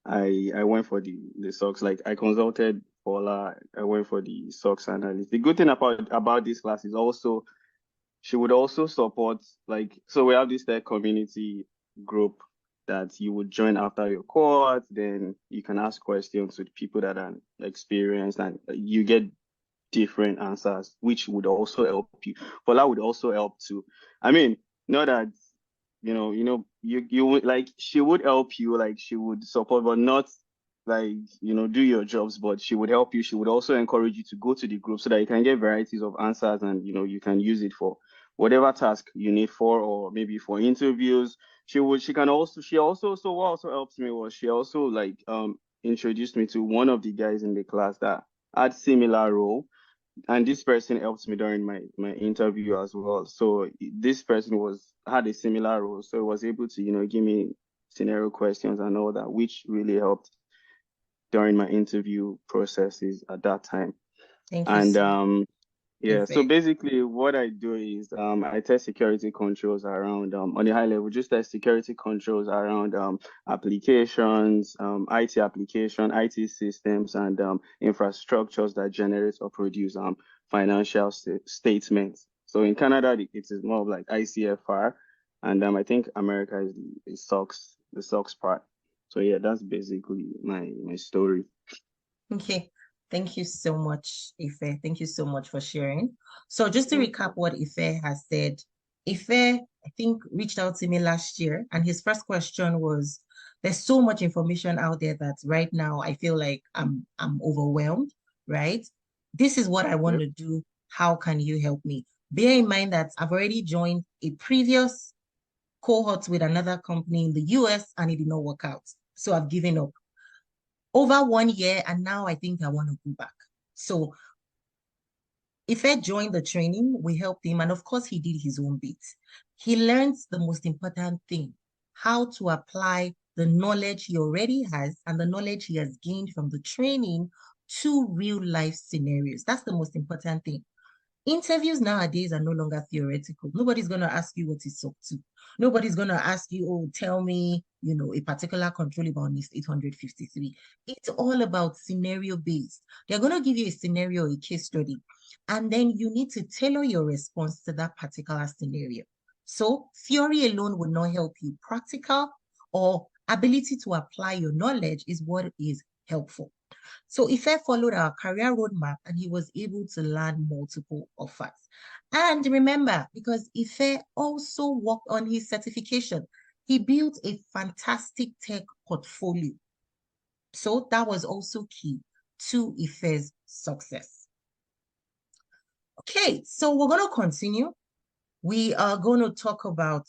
I went for the SOX. Like I consulted Paula, I went for the SOX analyst. The good thing about this class is also she would also support, like, so we have this tech community group that you would join after your course. Then you can ask questions with people that are experienced, and you get different answers, which would also help you. Paula would also help too. I mean, not that you would, like, she would help you, like she would support, but not like do your jobs, but she would help you. She would also encourage you to go to the group so that you can get varieties of answers, and you can use it for whatever task you need for, or maybe for interviews. She also, so what also helped me was she also like introduced me to one of the guys in the class that had similar role, and this person helped me during my interview as well. So this person had a similar role, so was able to give me scenario questions and all that, which really helped during my interview processes at that time. Thank you And so yeah, so much. basically what I do is I test security controls around on a high level, just test security controls around applications, IT application, IT systems, and infrastructures that generate or produce financial statements. So in Canada, it is more of like ICFR, and I think America is the SOX part. So yeah, that's basically my story. Okay. Thank you so much, Ife. Thank you so much for sharing. So just to recap what Ife has said, Ife, I think, reached out to me last year, and his first question was, there's so much information out there that right now I feel like I'm overwhelmed, right? This is what I want to do. How can you help me? Bear in mind that I've already joined a previous cohort with another company in the US, and it did not work out. So I've given up over 1 year, and now I think I want to go back. So if I joined the training, we helped him, and of course he did his own bit. He learned the most important thing, how to apply the knowledge he already has and the knowledge he has gained from the training to real life scenarios. That's the most important thing. Interviews nowadays are no longer theoretical. Nobody's going to ask you what is SOC 2. Nobody's going to ask you, oh, tell me, a particular control about NIST 853. It's all about scenario based. They're going to give you a scenario, a case study, and then you need to tailor your response to that particular scenario. So theory alone will not help you. Practical or ability to apply your knowledge is what is helpful. So Ife followed our career roadmap, and he was able to land multiple offers. And remember, because Ife also worked on his certification, he built a fantastic tech portfolio. So that was also key to Ife's success. Okay, so we're going to continue. We are going to talk about,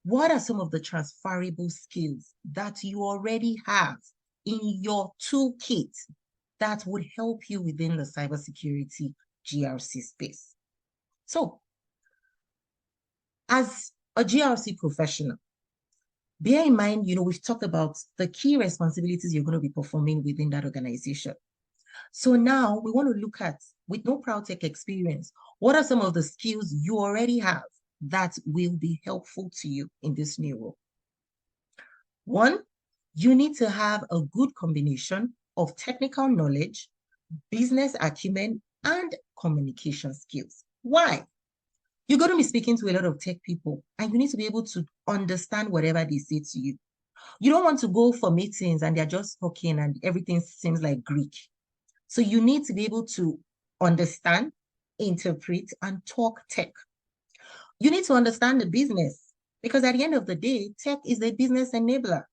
what are some of the transferable skills that you already have in your toolkit that would help you within the cybersecurity GRC space. So, as a GRC professional, bear in mind, we've talked about the key responsibilities you're going to be performing within that organization. So now we want to look at, with no proud tech experience, what are some of the skills you already have that will be helpful to you in this new role? One, you need to have a good combination of technical knowledge, business acumen, and communication skills. Why? You're going to be speaking to a lot of tech people, and you need to be able to understand whatever they say to you. You don't want to go for meetings and they're just talking and everything seems like Greek. So you need to be able to understand, interpret, and talk tech. You need to understand the business, because at the end of the day, tech is a business enabler.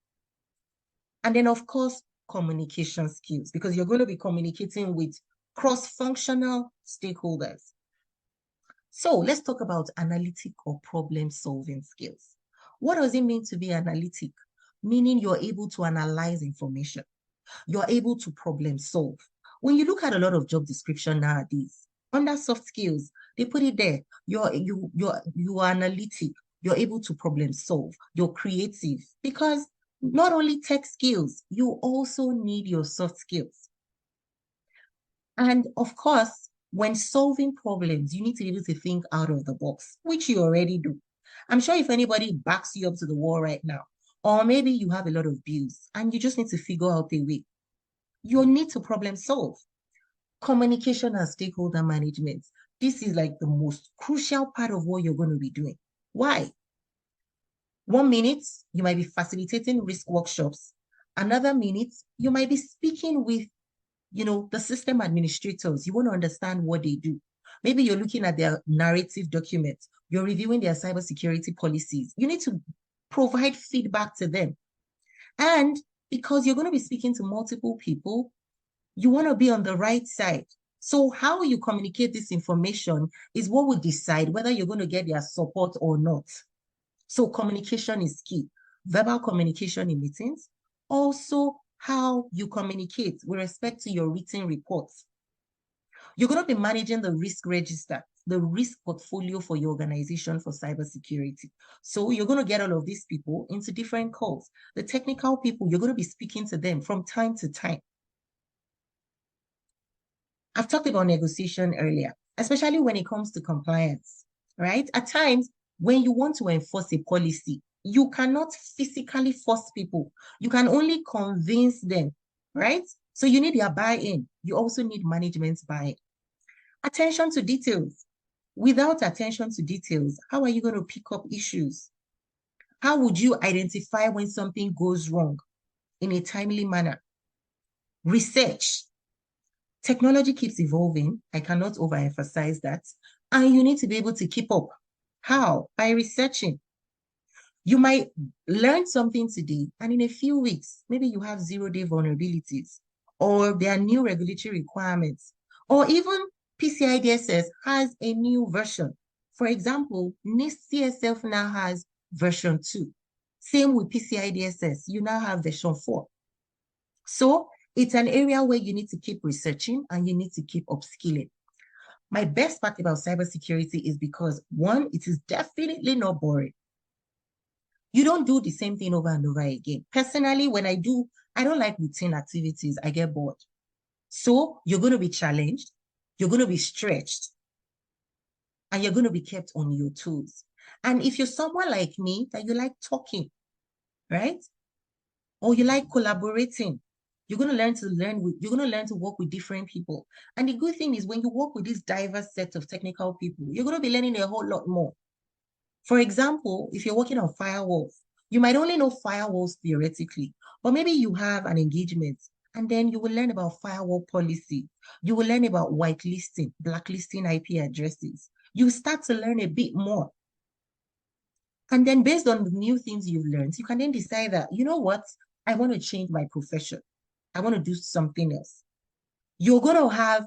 And then, of course, communication skills, because you're going to be communicating with cross-functional stakeholders. So let's talk about analytic or problem-solving skills. What does it mean to be analytic? Meaning you're able to analyze information. You're able to problem solve. When you look at a lot of job description nowadays, under soft skills, they put it there. You are analytic. You're able to problem solve. You're creative, because not only tech skills, you also need your soft skills. And of course, When solving problems, you need to be able to think out of the box, which you already do. I'm sure if anybody backs you up to the wall right now, or maybe you have a lot of bills and you just need to figure out a way, you need to problem solve. Communication and stakeholder management. This is like the most crucial part of what you're going to be doing. Why? 1 minute, you might be facilitating risk workshops. Another minute, you might be speaking with, the system administrators. You want to understand what they do. Maybe you're looking at their narrative documents. You're reviewing their cybersecurity policies. You need to provide feedback to them. And because you're going to be speaking to multiple people, you want to be on the right side. So how you communicate this information is what will decide whether you're going to get their support or not. So communication is key. Verbal communication in meetings. Also, how you communicate with respect to your written reports. You're going to be managing the risk register, the risk portfolio for your organization for cybersecurity. So you're going to get all of these people into different calls. The technical people, you're going to be speaking to them from time to time. I've talked about negotiation earlier, especially when it comes to compliance, right? At times, when you want to enforce a policy, you cannot physically force people. You can only convince them, right? So you need their buy-in. You also need management's buy-in. Attention to details. Without attention to details, how are you going to pick up issues? How would you identify when something goes wrong in a timely manner? Research. Technology keeps evolving. I cannot overemphasize that. And you need to be able to keep up. How? By researching. You might learn something today, and in a few weeks, maybe you have zero-day vulnerabilities, or there are new regulatory requirements, or even PCI DSS has a new version. For example, NIST CSF now has version 2. Same with PCI DSS, you now have version 4. So it's an area where you need to keep researching and you need to keep upskilling. My best part about cybersecurity is because, one, it is definitely not boring. You don't do the same thing over and over again. Personally, when I don't like routine activities. I get bored. So you're going to be challenged, you're going to be stretched, and you're going to be kept on your toes. And if you're someone like me that you like talking, right? Or you like collaborating, you're going to learn to work with different people. And the good thing is when you work with this diverse set of technical people, you're going to be learning a whole lot more. For example, if you're working on firewalls, you might only know firewalls theoretically, but maybe you have an engagement and then you will learn about firewall policy. You will learn about whitelisting, blacklisting IP addresses. You start to learn a bit more. And then based on the new things you've learned, you can then decide that, you know what, I want to change my profession. I want to do something else. You're going to have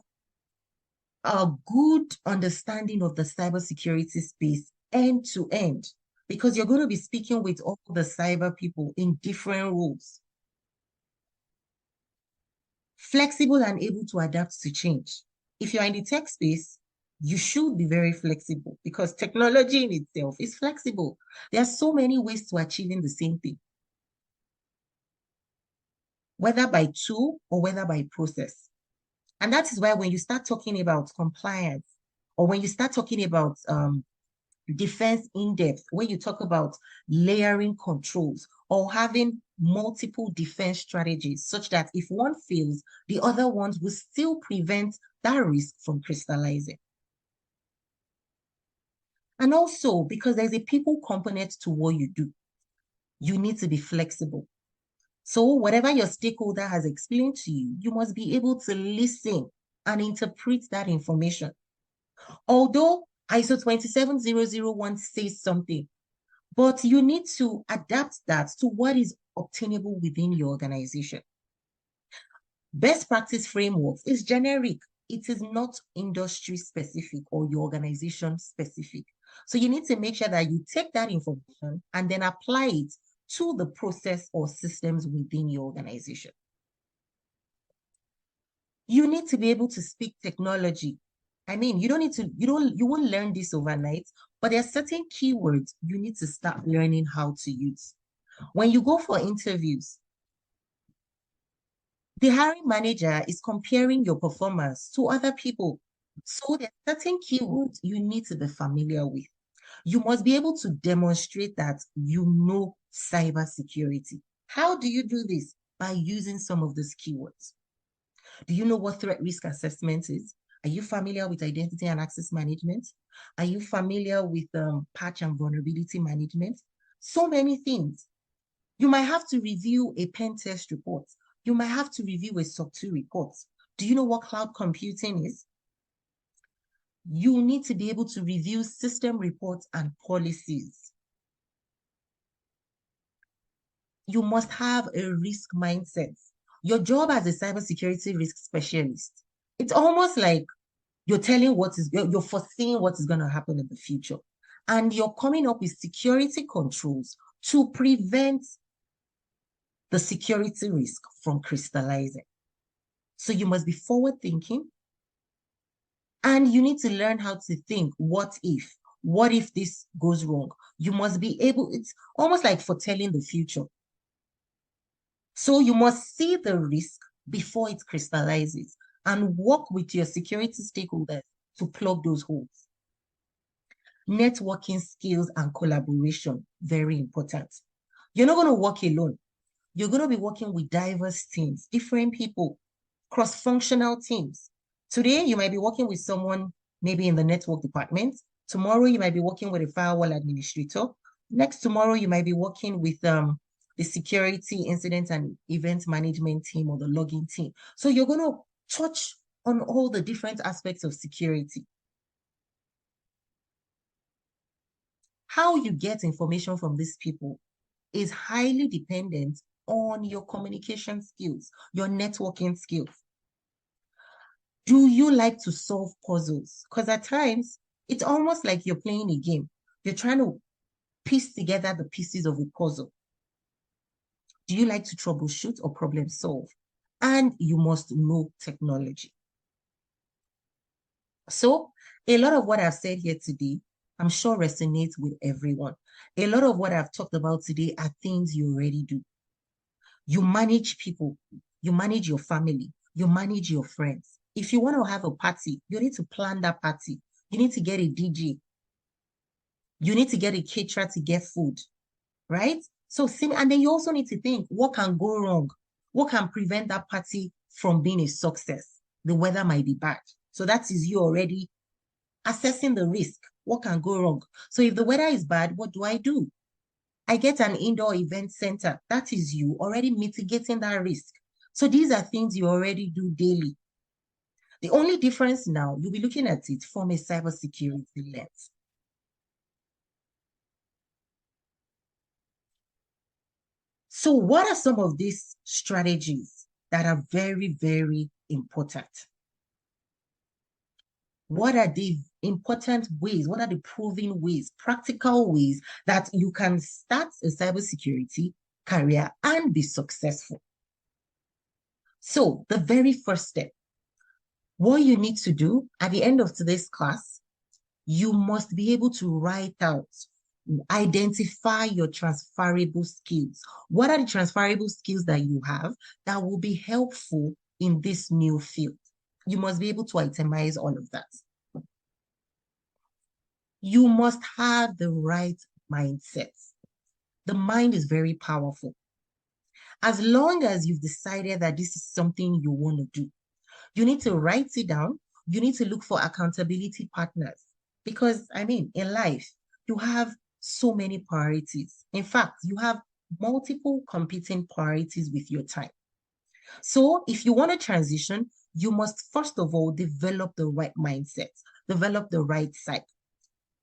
a good understanding of the cybersecurity space end to end, because you're going to be speaking with all the cyber people in different roles. Flexible and able to adapt to change. If you're in the tech space, you should be very flexible because technology in itself is flexible. There are so many ways to achieving the same thing, whether by tool or whether by process. And that is why when you start talking about compliance, or when you start talking about defense in depth, when you talk about layering controls or having multiple defense strategies such that if one fails, the other ones will still prevent that risk from crystallizing. And also, because there's a people component to what you do, you need to be flexible. So whatever your stakeholder has explained to you, you must be able to listen and interpret that information. Although ISO 27001 says something, but you need to adapt that to what is obtainable within your organization. Best practice frameworks is generic. It is not industry specific or your organization specific. So you need to make sure that you take that information and then apply it to the process or systems within your organization. You need to be able to speak technology. I mean, you won't learn this overnight, but there are certain keywords you need to start learning how to use. When you go for interviews, the hiring manager is comparing your performance to other people. So there are certain keywords you need to be familiar with. You must be able to demonstrate that you know cybersecurity. How do you do this? By using some of these keywords. Do you know what threat risk assessment is? Are you familiar with identity and access management? Are you familiar with patch and vulnerability management? So many things. You might have to review a pen test report. You might have to review a SOC 2 report. Do you know what cloud computing is? You need to be able to review system reports and policies. You must have a risk mindset. Your job as a cybersecurity risk specialist, it's almost like you're you're foreseeing what is going to happen in the future. And you're coming up with security controls to prevent the security risk from crystallizing. So you must be forward thinking, and you need to learn how to think, what if this goes wrong? You must be able, it's almost like foretelling the future. So you must see the risk before it crystallizes and work with your security stakeholders to plug those holes. Networking skills and collaboration, very important. You're not going to work alone. You're going to be working with diverse teams, different people, cross-functional teams. Today, you might be working with someone maybe in the network department. Tomorrow, you might be working with a firewall administrator. Next tomorrow, you might be working with the security incident and event management team or the logging team. So you're going to touch on all the different aspects of security. How you get information from these people is highly dependent on your communication skills, your networking skills. Do you like to solve puzzles? Because at times, it's almost like you're playing a game. You're trying to piece together the pieces of a puzzle. Do you like to troubleshoot or problem solve? And you must know technology. So a lot of what I've said here today, I'm sure resonates with everyone. A lot of what I've talked about today are things you already do. You manage people, you manage your family, you manage your friends. If you want to have a party, you need to plan that party. You need to get a DJ. You need to get a caterer to get food, right? So, and then you also need to think, what can go wrong? What can prevent that party from being a success? The weather might be bad. So that is you already assessing the risk. What can go wrong? So if the weather is bad, what do? I get an indoor event center. That is you already mitigating that risk. So these are things you already do daily. The only difference now, you'll be looking at it from a cybersecurity lens. So what are some of these strategies that are very, very important? What are the important ways? What are the proven ways, practical ways that you can start a cybersecurity career and be successful? So the very first step, what you need to do at the end of today's class, you must be able to write out, identify your transferable skills. What are the transferable skills that you have that will be helpful in this new field? You must be able to itemize all of that. You must have the right mindset. The mind is very powerful. As long as you've decided that this is something you want to do, you need to write it down. You need to look for accountability partners. Because, I mean, in life, you have so many priorities. In fact, you have multiple competing priorities with your time. So if you want to transition, you must first of all develop the right mindset, develop the right side.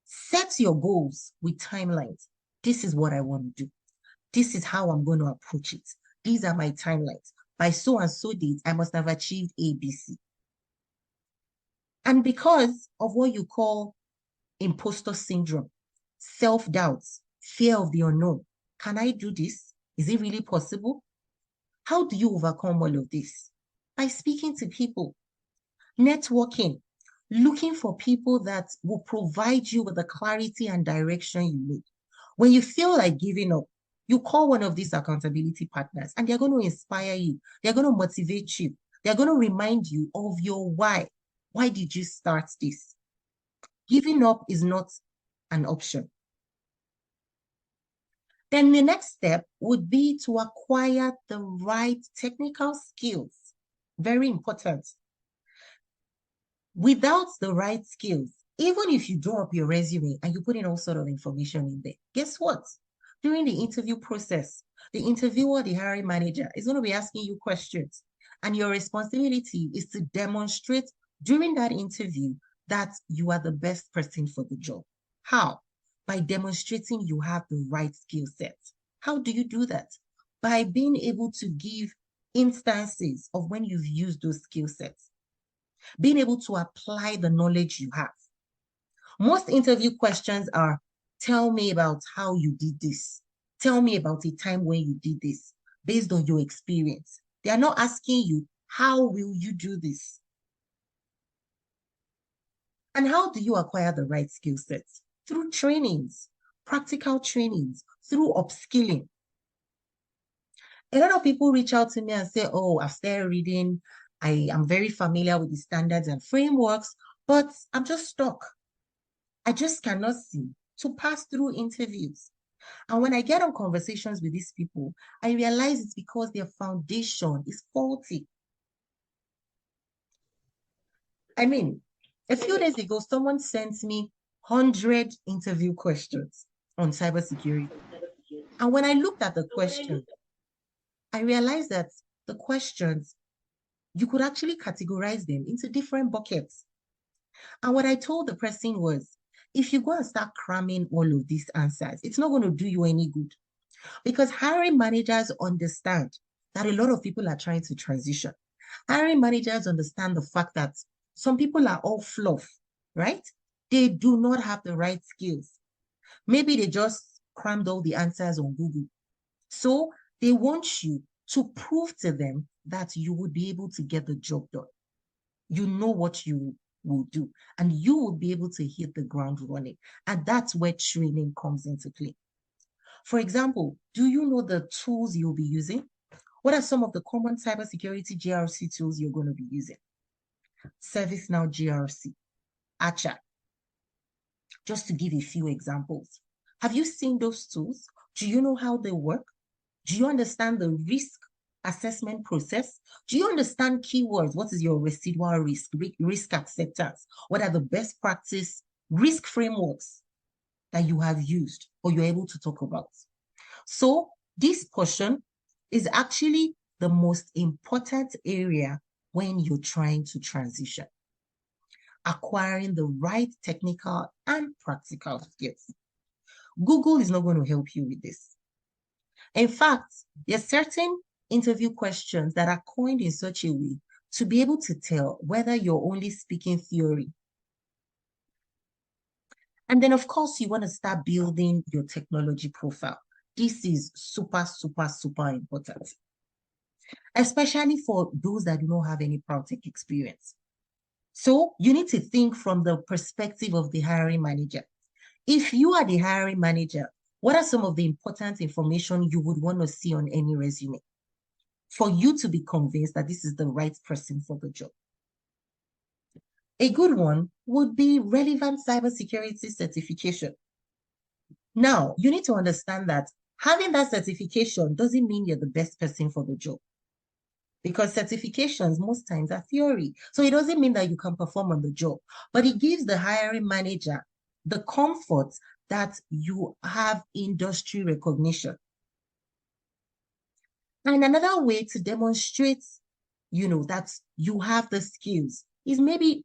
Set your goals with timelines. This is what I want to do. This is how I'm going to approach it. These are my timelines. By so and so date, I must have achieved ABC. And because of what you call imposter syndrome, self-doubts, fear of the unknown, can I do this? Is it really possible? How do you overcome all of this? By speaking to people, networking, looking for people that will provide you with the clarity and direction you need. When you feel like giving up, you call one of these accountability partners and they're going to inspire you. They're going to motivate you. They're going to remind you of your why. Why did you start this? Giving up is not an option. Then the next step would be to acquire the right technical skills. Very important. Without the right skills, even if you draw up your resume and you put in all sort of information in there, guess what? During the interview process, the interviewer, the hiring manager, is going to be asking you questions. And your responsibility is to demonstrate during that interview that you are the best person for the job. How? By demonstrating you have the right skill set. How do you do that? By being able to give instances of when you've used those skill sets, being able to apply the knowledge you have. Most interview questions are, tell me about how you did this. Tell me about a time when you did this based on your experience. They are not asking you, how will you do this? And how do you acquire the right skill sets? Through trainings, practical trainings, through upskilling. A lot of people reach out to me and say, oh, I've started reading. I am very familiar with the standards and frameworks, but I'm just stuck. I just cannot seem to pass through interviews. And when I get on conversations with these people, I realize it's because their foundation is faulty. I mean, a few days ago, someone sent me 100 interview questions on cybersecurity. And when I looked at the questions, I realized that the questions, you could actually categorize them into different buckets. And what I told the person was, if you go and start cramming all of these answers, it's not going to do you any good. Because hiring managers understand that a lot of people are trying to transition. Hiring managers understand the fact that some people are all fluff, right? They do not have the right skills. Maybe they just crammed all the answers on Google. So they want you to prove to them that you would be able to get the job done. You know what you will do, and you will be able to hit the ground running. And that's where training comes into play. For example, do you know the tools you'll be using? What are some of the common cybersecurity GRC tools you're going to be using? ServiceNow GRC, Acha, just to give a few examples. Have you seen those tools? Do you know how they work? Do you understand the risk assessment process? Do you understand keywords? What is your residual risk, risk acceptance? What are the best practice risk frameworks that you have used or you're able to talk about? So this portion is actually the most important area when you're trying to transition. Acquiring the right technical and practical skills. Google is not going to help you with this. In fact, there are certain interview questions that are coined in such a way to be able to tell whether you're only speaking theory. And then, of course, you want to start building your technology profile. This is super, super, super important, especially for those that do not have any tech experience. So you need to think from the perspective of the hiring manager. If you are the hiring manager, what are some of the important information you would want to see on any resume for you to be convinced that this is the right person for the job? A good one would be relevant cybersecurity certification. Now, you need to understand that having that certification doesn't mean you're the best person for the job, because certifications most times are theory. So it doesn't mean that you can perform on the job, but it gives the hiring manager the comfort that you have industry recognition. And another way to demonstrate, that you have the skills is maybe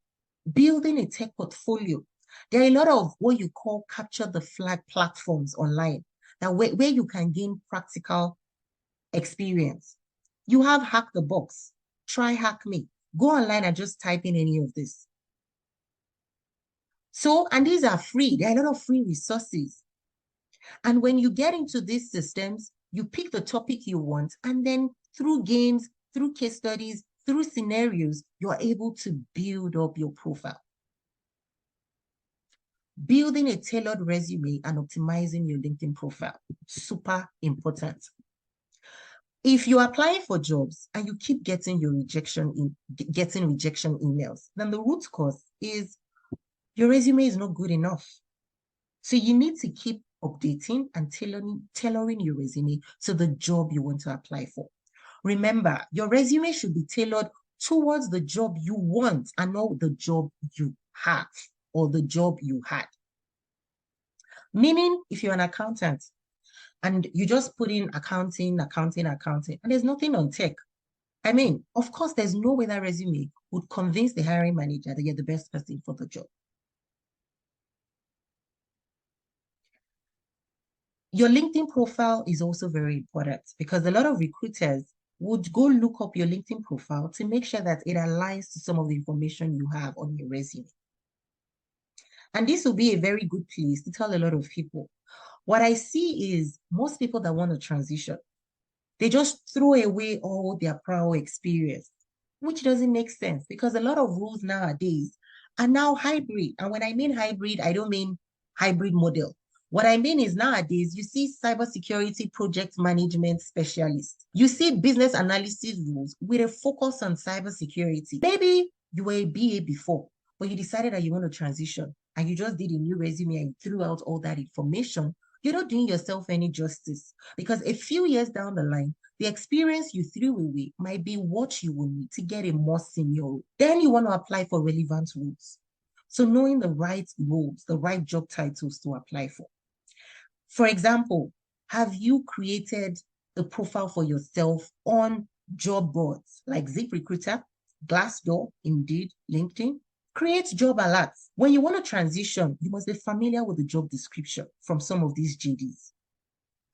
building a tech portfolio. There are a lot of what you call capture the flag platforms online that where you can gain practical experience. You have Hack the Box, try Hack Me. Go online and just type in any of this. So, and these are free. There are a lot of free resources. And when you get into these systems, you pick the topic you want, and then through games, through case studies, through scenarios, you're able to build up your profile. Building a tailored resume and optimizing your LinkedIn profile, super important. If you're applying for jobs and you keep getting rejection emails, then the root cause is your resume is not good enough. So you need to keep updating and tailoring your resume to the job you want to apply for. Remember, your resume should be tailored towards the job you want and not the job you have or the job you had. Meaning, if you're an accountant and you just put in accounting, and there's nothing on tech, I mean, of course, there's no way that resume would convince the hiring manager that you're the best person for the job. Your LinkedIn profile is also very important because a lot of recruiters would go look up your LinkedIn profile to make sure that it aligns to some of the information you have on your resume. And this will be a very good place to tell a lot of people. What I see is most people that want to transition, they just throw away all their prior experience, which doesn't make sense because a lot of roles nowadays are now hybrid. And when I mean hybrid, I don't mean hybrid model. What I mean is nowadays, you see cybersecurity project management specialists. You see business analysis roles with a focus on cybersecurity. Maybe you were a BA before, but you decided that you want to transition and you just did a new resume and you threw out all that information. You're not doing yourself any justice because a few years down the line, the experience you threw away might be what you will need to get a more senior role. Then you want to apply for relevant roles. So knowing the right roles, the right job titles to apply for. For example, have you created a profile for yourself on job boards like ZipRecruiter, Glassdoor, Indeed, LinkedIn? Create job alerts. When you want to transition, you must be familiar with the job description from some of these JDs.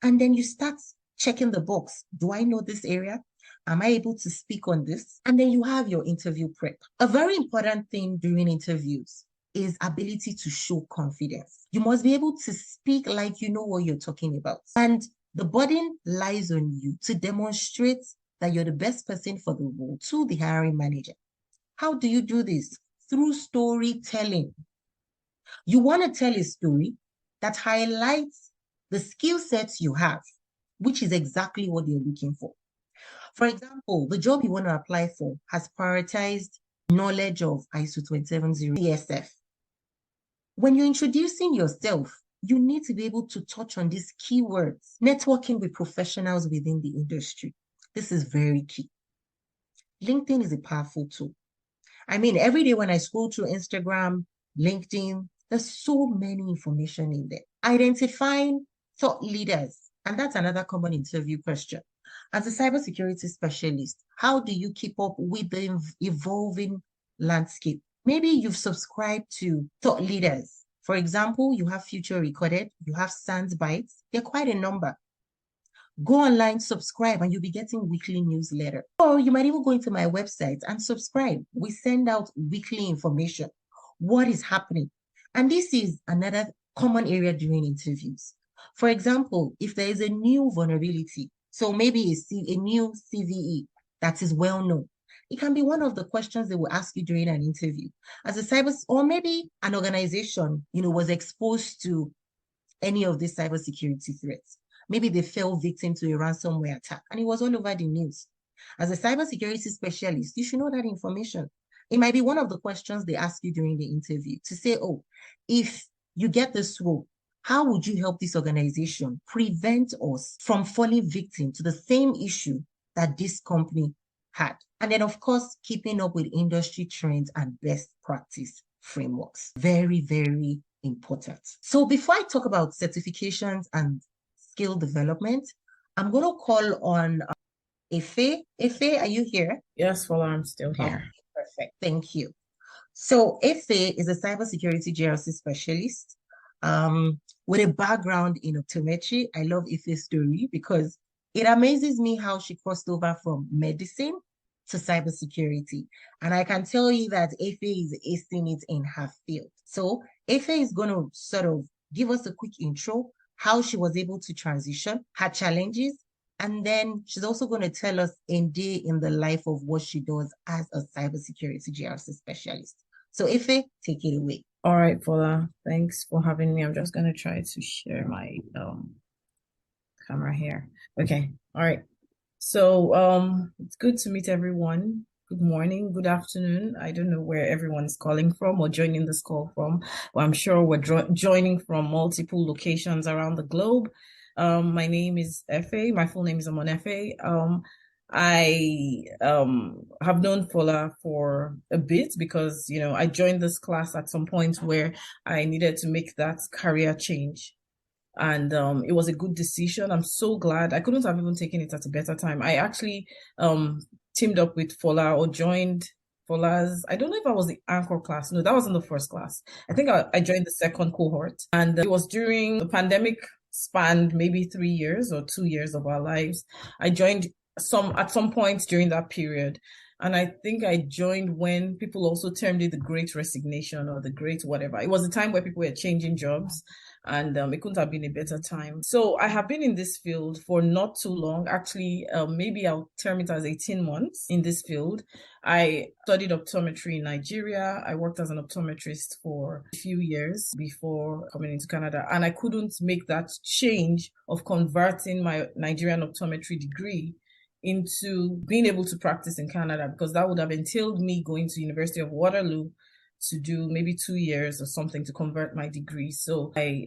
And then you start checking the box. Do I know this area? Am I able to speak on this? And then you have your interview prep. A very important thing during interviews is ability to show confidence. You must be able to speak like you know what you're talking about. And the burden lies on you to demonstrate that you're the best person for the role to the hiring manager. How do you do this? Through storytelling. You want to tell a story that highlights the skill sets you have, which is exactly what they're looking for. For example, the job you want to apply for has prioritized knowledge of ISO 270 CSF. When you're introducing yourself, you need to be able to touch on these keywords, networking with professionals within the industry. This is very key. LinkedIn is a powerful tool. I mean, every day when I scroll through Instagram, LinkedIn, there's so many information in there. Identifying thought leaders, and that's another common interview question. As a cybersecurity specialist, how do you keep up with the evolving landscape? Maybe you've subscribed to thought leaders. For example, you have Future Recorded, you have Sans Bites. They're quite a number. Go online, subscribe, and you'll be getting weekly newsletter. Or you might even go into my website and subscribe. We send out weekly information. What is happening? And this is another common area during interviews. For example, if there is a new vulnerability, so maybe a new CVE that is well known, it can be one of the questions they will ask you during an interview. As a or maybe an organization, was exposed to any of these cybersecurity threats. Maybe they fell victim to a ransomware attack and it was all over the news. As a cybersecurity specialist, you should know that information. It might be one of the questions they ask you during the interview to say, oh, if you get this role, how would you help this organization prevent us from falling victim to the same issue that this company had? And then, of course, keeping up with industry trends and best practice frameworks. Very, very important. So before I talk about certifications and skill development, I'm going to call on Efe. Efe, are you here? Yes, well, I'm still here. Okay, perfect. Thank you. So Efe is a cybersecurity GRC specialist with a background in optometry. I love Efe's story because it amazes me how she crossed over from medicine to cybersecurity. And I can tell you that Efe is acing it in her field. So Efe is going to sort of give us a quick intro, how she was able to transition, her challenges, and then she's also going to tell us a day in the life of what she does as a cybersecurity GRC specialist. So Efe, take it away. All right, Paula, thanks for having me. I'm just going to try to share my camera here. Okay, all right. It's good to meet everyone. Good morning, good afternoon. I don't know where everyone's calling from or joining this call from, but I'm sure we're joining from multiple locations around the globe. My name is Efe. My full name is Amon Efe. I have known Fola for a bit because, I joined this class at some point where I needed to make that career change. And it was a good decision. I'm so glad. I couldn't have even taken it at a better time. I actually teamed up with Fola or joined Fola's. I don't know if I was the anchor class. No, that wasn't the first class. I think I joined the second cohort. And it was during the pandemic spanned maybe 3 years or 2 years of our lives. I joined at some point during that period. And I think I joined when people also termed it the Great Resignation or the Great whatever. It was a time where people were changing jobs. And it couldn't have been a better time. So I have been in this field for not too long. Actually, maybe I'll term it as 18 months in this field. I studied optometry in Nigeria. I worked as an optometrist for a few years before coming into Canada. And I couldn't make that change of converting my Nigerian optometry degree into being able to practice in Canada, because that would have entailed me going to University of Waterloo to do maybe 2 years or something to convert my degree. So I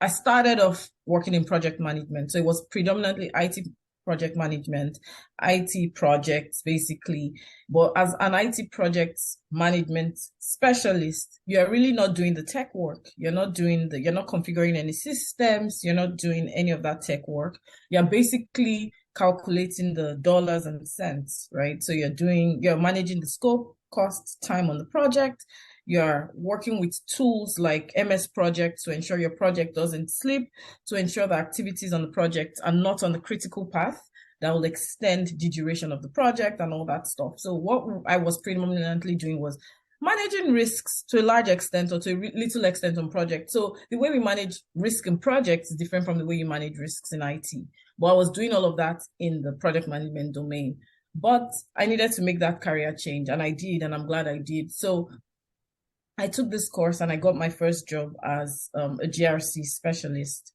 started off working in project management. So it was predominantly IT project management, IT projects basically. But as an IT project management specialist, you're really not doing the tech work. You're not configuring any systems. You're not doing any of that tech work. You're basically calculating the dollars and cents, right? So you're managing the scope, cost, time on the project. You're working with tools like MS Project to ensure your project doesn't slip, to ensure the activities on the project are not on the critical path that will extend the duration of the project and all that stuff. So what I was predominantly doing was managing risks to a large extent or to a little extent on projects. So the way we manage risk in projects is different from the way you manage risks in IT. But I was doing all of that in the project management domain. But I needed to make that career change, and I did, and I'm glad I did. So I took this course and I got my first job as a GRC specialist.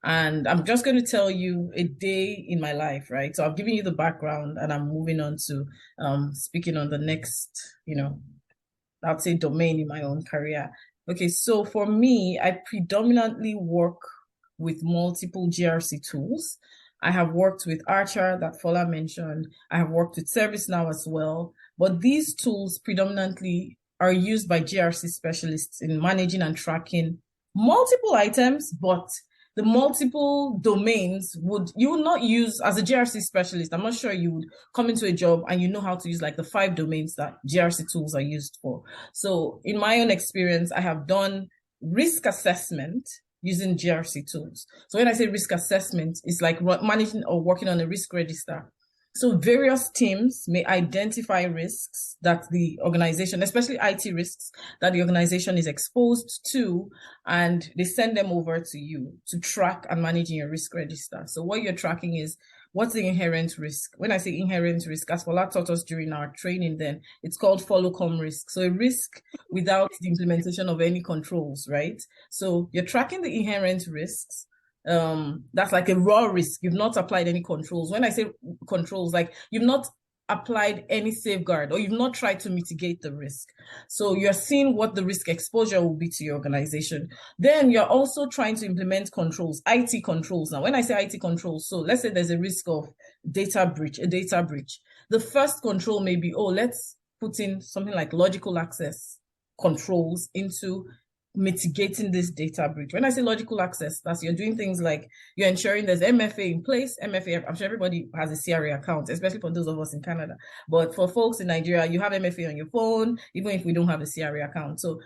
And I'm just going to tell you a day in my life, right? So I've given you the background and I'm moving on to speaking on the next, I'd say domain in my own career. Okay, so for me, I predominantly work with multiple GRC tools. I have worked with Archer that Fola mentioned. I have worked with ServiceNow as well. But these tools predominantly are used by GRC specialists in managing and tracking multiple items, but the multiple domains you would not use as a GRC specialist. I'm not sure you would come into a job and you know how to use like the 5 domains that GRC tools are used for. So in my own experience, I have done risk assessment using GRC tools. So when I say risk assessment, it's like managing or working on a risk register. So various teams may identify risks that the organization, especially IT risks, that the organization is exposed to, and they send them over to you to track and manage in your risk register. So what you're tracking is what's the inherent risk. When I say inherent risk, as Fola taught us during our training then, it's called follow-come risk. So a risk without the implementation of any controls, right? So you're tracking the inherent risks. That's like a raw risk. You've not applied any controls. When I say controls, like you've not applied any safeguard or you've not tried to mitigate the risk. So you're seeing what the risk exposure will be to your organization. Then you're also trying to implement controls, IT controls. Now, when I say IT controls, so let's say there's a risk of a data breach. The first control may be, let's put in something like logical access controls into mitigating this data breach. When I say logical access, that's you're doing things like you're ensuring there's MFA in place. MFA, I'm sure everybody has a CRA account, especially for those of us in Canada. But for folks in Nigeria, you have MFA on your phone, even if we don't have a CRA account. So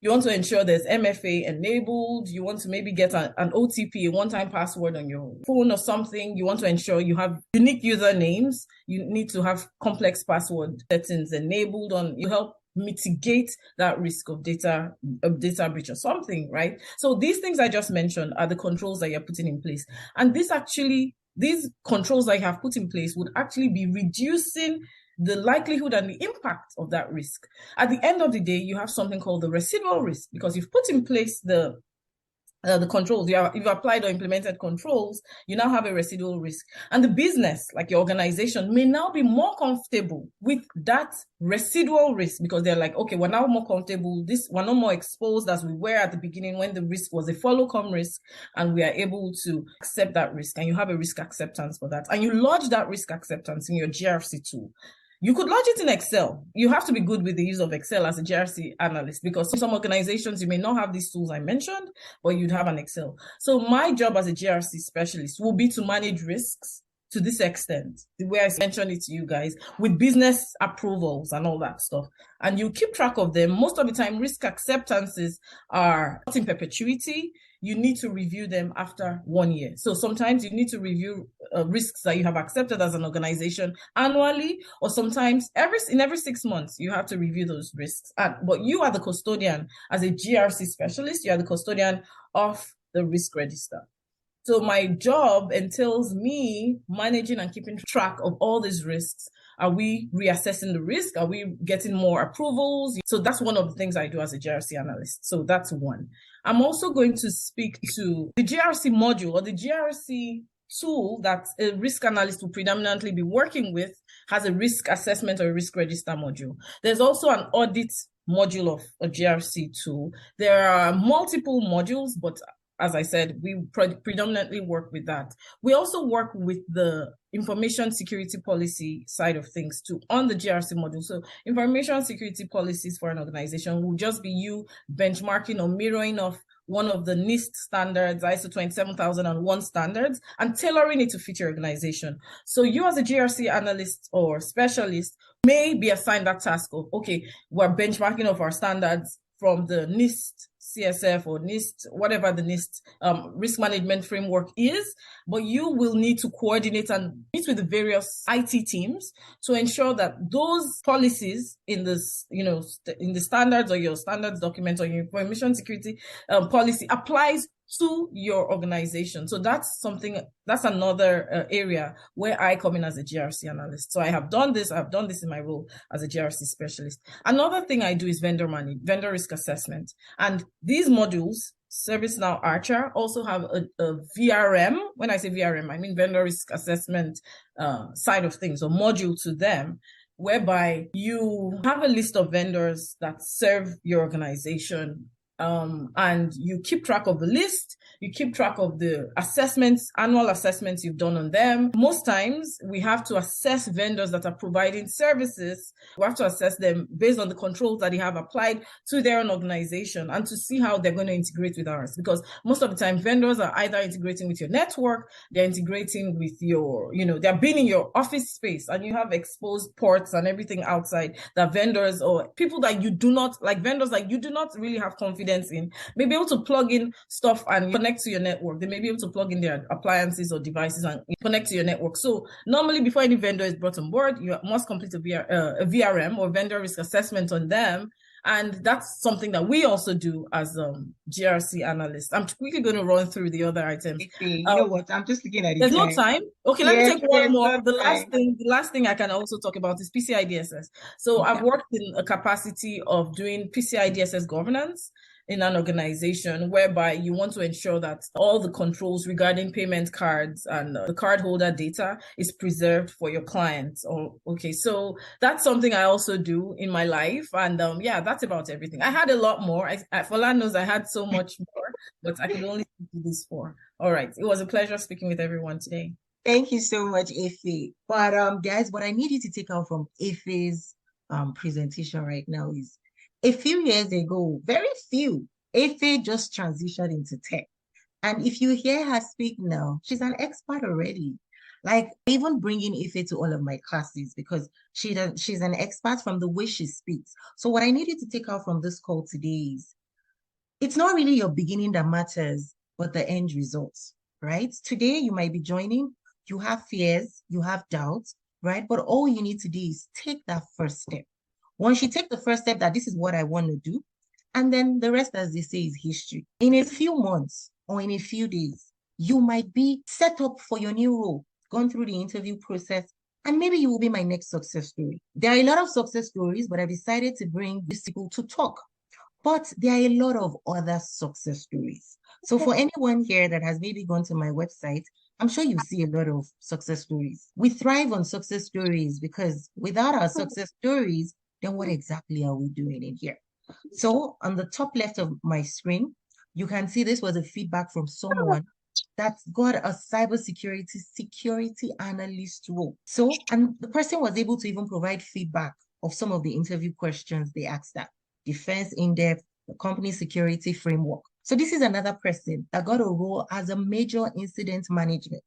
you want to ensure there's MFA enabled. You want to maybe get an OTP, a one-time password on your phone or something. You want to ensure you have unique usernames. You need to have complex password settings enabled you help mitigate that risk of data breach or something, right? So these things I just mentioned are the controls that you're putting in place. And these controls that you have put in place would actually be reducing the likelihood and the impact of that risk. At the end of the day, you have something called the residual risk because you've put in place the the controls, you've applied or implemented controls, you now have a residual risk. And the business, like your organization, may now be more comfortable with that residual risk because they're like, okay, we're now more comfortable. We're not more exposed as we were at the beginning when the risk was a follow-come risk, and we are able to accept that risk. And you have a risk acceptance for that. And you lodge that risk acceptance in your GRC tool. You could lodge it in Excel. You have to be good with the use of Excel as a GRC analyst because in some organizations, you may not have these tools I mentioned, but you'd have an Excel. So my job as a GRC specialist will be to manage risks to this extent, the way I mentioned it to you guys, with business approvals and all that stuff. And you keep track of them. Most of the time, risk acceptances are not in perpetuity. You need to review them after 1 year. So sometimes you need to review risks that you have accepted as an organization annually, or sometimes in every 6 months, you have to review those risks. But you are the custodian as a GRC specialist. You are the custodian of the risk register. So my job entails me managing and keeping track of all these risks. Are we reassessing the risk? Are we getting more approvals? So that's one of the things I do as a GRC analyst. So that's one. I'm also going to speak to the GRC module or the GRC tool that a risk analyst will predominantly be working with has a risk assessment or a risk register module. There's also an audit module of a GRC tool. There are multiple modules, but as I said, we predominantly work with that. We also work with the information security policy side of things too on the GRC module. So information security policies for an organization will just be you benchmarking or mirroring of one of the NIST standards, ISO 27001 standards, and tailoring it to fit your organization. So you as a GRC analyst or specialist may be assigned that task of, okay, we're benchmarking of our standards from the NIST CSF or NIST, whatever the NIST risk management framework is, but you will need to coordinate and meet with the various IT teams to ensure that those policies in this, in the standards or your standards document or your information security policy applies to your organization. So that's another area where I come in as a GRC analyst. So I've done this in my role as a GRC specialist. Another thing I do is vendor risk assessment. And these modules, ServiceNow Archer, also have a VRM. When I say VRM, I mean vendor risk assessment side of things, or module to them, whereby you have a list of vendors that serve your organization. And you keep track of the list, you keep track of the annual assessments you've done on them. Most times we have to assess vendors that are providing services. We have to assess them based on the controls that they have applied to their own organization and to see how they're going to integrate with ours. Because most of the time vendors are either integrating with your network, they're integrating with your, they're being in your office space and you have exposed ports and everything outside that vendors or people that you do not, like vendors that you do not really have confidence in, may be able to plug in stuff and connect to your network. They may be able to plug in their appliances or devices and connect to your network. So normally before any vendor is brought on board, you must complete a VRM or vendor risk assessment on them. And that's something that we also do as GRC analysts. I'm quickly going to run through the other items. You know what? I'm just looking at it. There's no time. Okay, let me take one more. The last thing I can also talk about is PCI DSS. So okay. I've worked in a capacity of doing PCI DSS governance in an organization whereby you want to ensure that all the controls regarding payment cards and the cardholder data is preserved for your clients. Okay, so that's something I also do in my life. And that's about everything. I had a lot more. Fola knows I had so much more, but I could only do this for. All right, it was a pleasure speaking with everyone today. Thank you so much, Ife. But guys, what I need you to take out from Ife's presentation right now is, a few years ago, very few, Ife just transitioned into tech. And if you hear her speak now, she's an expert already. Like, even bringing Ife to all of my classes because she's an expert from the way she speaks. So what I need you to take out from this call today is, it's not really your beginning that matters, but the end results, right? Today, you might be joining, you have fears, you have doubts, right? But all you need to do is take that first step. Once you take the first step that this is what I want to do, and then the rest, as they say, is history. In a few months or in a few days, you might be set up for your new role, gone through the interview process, and maybe you will be my next success story. There are a lot of success stories, but I've decided to bring these people to talk. But there are a lot of other success stories. So for anyone here that has maybe gone to my website, I'm sure you see a lot of success stories. We thrive on success stories because without our success stories, then what exactly are we doing in here? So on the top left of my screen, you can see this was a feedback from someone that got a cybersecurity security analyst role. So, and the person was able to even provide feedback of some of the interview questions they asked that defense in-depth, the company security framework. So this is another person that got a role as a major incident management,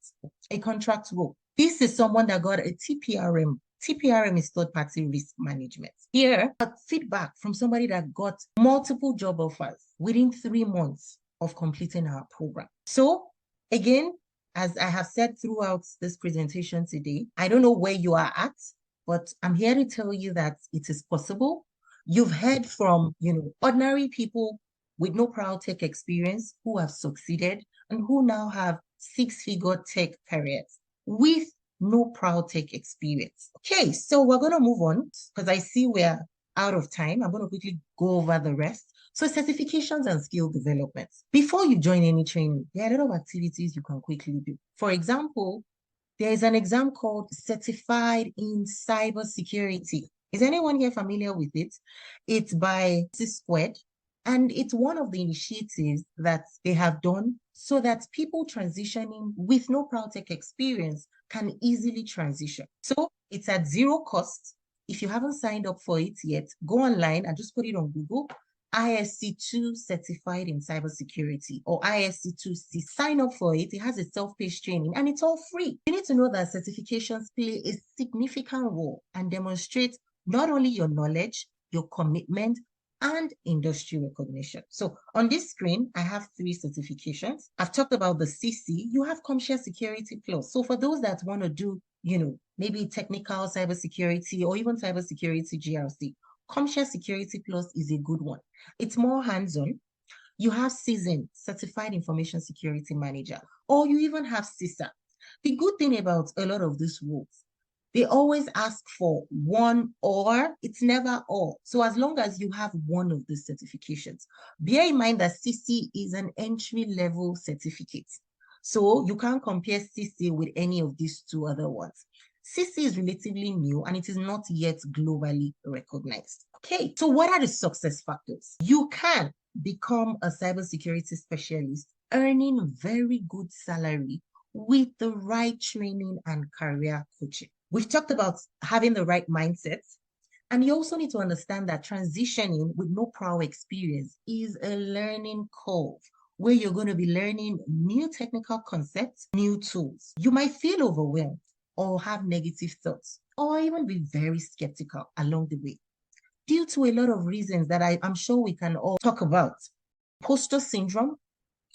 a contract role. This is someone that got a TPRM. TPRM is third-party risk management. Here, a feedback from somebody that got multiple job offers within 3 months of completing our program. So again, as I have said throughout this presentation today, I don't know where you are at, but I'm here to tell you that it is possible. You've heard from, ordinary people with no prior tech experience who have succeeded and who now have 6-figure tech careers with no prior tech experience. Okay, so we're going to move on because I see we're out of time. I'm going to quickly go over the rest. So certifications and skill development. Before you join any training, there are a lot of activities you can quickly do. For example, there is an exam called Certified in Cybersecurity. Is anyone here familiar with it? It's by C-Squared, and it's one of the initiatives that they have done so that people transitioning with no prior tech experience can easily transition. So it's at zero cost. If you haven't signed up for it yet, go online and just put it on Google. ISC2 certified in cybersecurity or ISC2C. Sign up for it. It has a self-paced training and it's all free. You need to know that certifications play a significant role and demonstrate not only your knowledge, your commitment, and industry recognition. So on this screen, I have 3 certifications. I've talked about the CC. You have CompShare Security Plus. So for those that want to do, maybe technical cybersecurity or even cybersecurity GRC, CompShare Security Plus is a good one. It's more hands-on. You have CISM, Certified Information Security Manager, or you even have CISA. The good thing about a lot of these roles, they always ask for one or, it's never all. So as long as you have one of these certifications, bear in mind that CC is an entry-level certificate. So you can't compare CC with any of these 2 other ones. CC is relatively new and it is not yet globally recognized. Okay, so what are the success factors? You can become a cybersecurity specialist earning very good salary with the right training and career coaching. We've talked about having the right mindset, and you also need to understand that transitioning with no prior experience is a learning curve where you're going to be learning new technical concepts, new tools. You might feel overwhelmed or have negative thoughts, or even be very skeptical along the way, due to a lot of reasons that I'm sure we can all talk about. Imposter syndrome.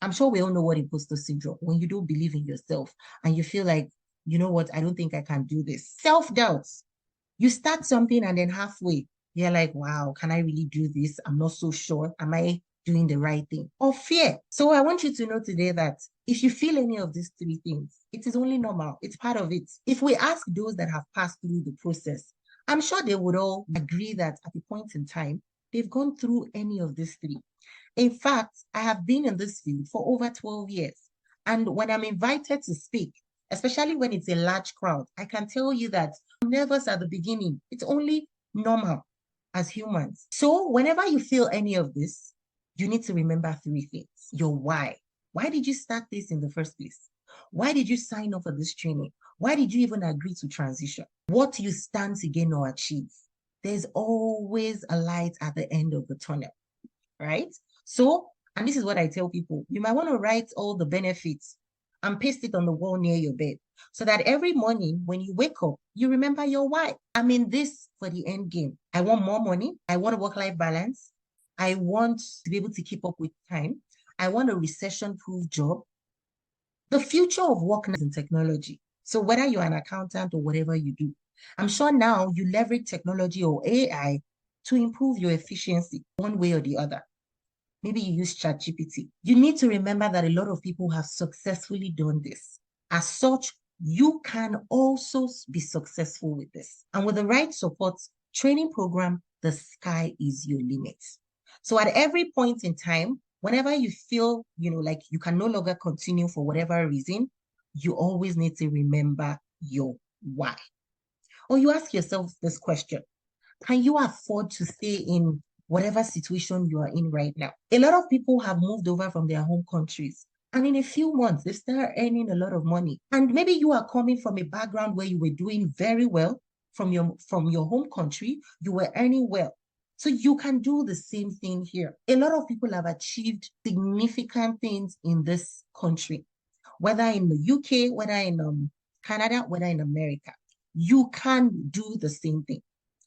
I'm sure we all know what imposter syndrome, when you don't believe in yourself and you feel like, you know what, I don't think I can do this. Self-doubt. You start something and then halfway, you're like, wow, can I really do this? I'm not so sure. Am I doing the right thing? Or fear. So I want you to know today that if you feel any of these 3 things, it is only normal. It's part of it. If we ask those that have passed through the process, I'm sure they would all agree that at a point in time, they've gone through any of these 3. In fact, I have been in this field for over 12 years. And when I'm invited to speak, especially when it's a large crowd, I can tell you that I'm nervous at the beginning. It's only normal as humans. So whenever you feel any of this, you need to remember 3 things. Your why. Why did you start this in the first place? Why did you sign up for this training? Why did you even agree to transition? What you stand to gain or achieve? There's always a light at the end of the tunnel, right? So, and this is what I tell people, you might want to write all the benefits and paste it on the wall near your bed so that every morning when you wake up, you remember your why. I'm in this for the end game. I want more money. I want a work-life balance. I want to be able to keep up with time. I want a recession-proof job. The future of work is in technology. So whether you're an accountant or whatever you do, I'm sure now you leverage technology or AI to improve your efficiency one way or the other. Maybe you use ChatGPT. You need to remember that a lot of people have successfully done this. As such, you can also be successful with this. And with the right support training program, the sky is your limit. So at every point in time, whenever you feel, like you can no longer continue for whatever reason, you always need to remember your why. Or you ask yourself this question: can you afford to stay in whatever situation you are in right now? A lot of people have moved over from their home countries, and in a few months, they start earning a lot of money. And maybe you are coming from a background where you were doing very well from your home country, you were earning well. So you can do the same thing here. A lot of people have achieved significant things in this country, whether in the UK, whether in Canada, whether in America. You can do the same thing.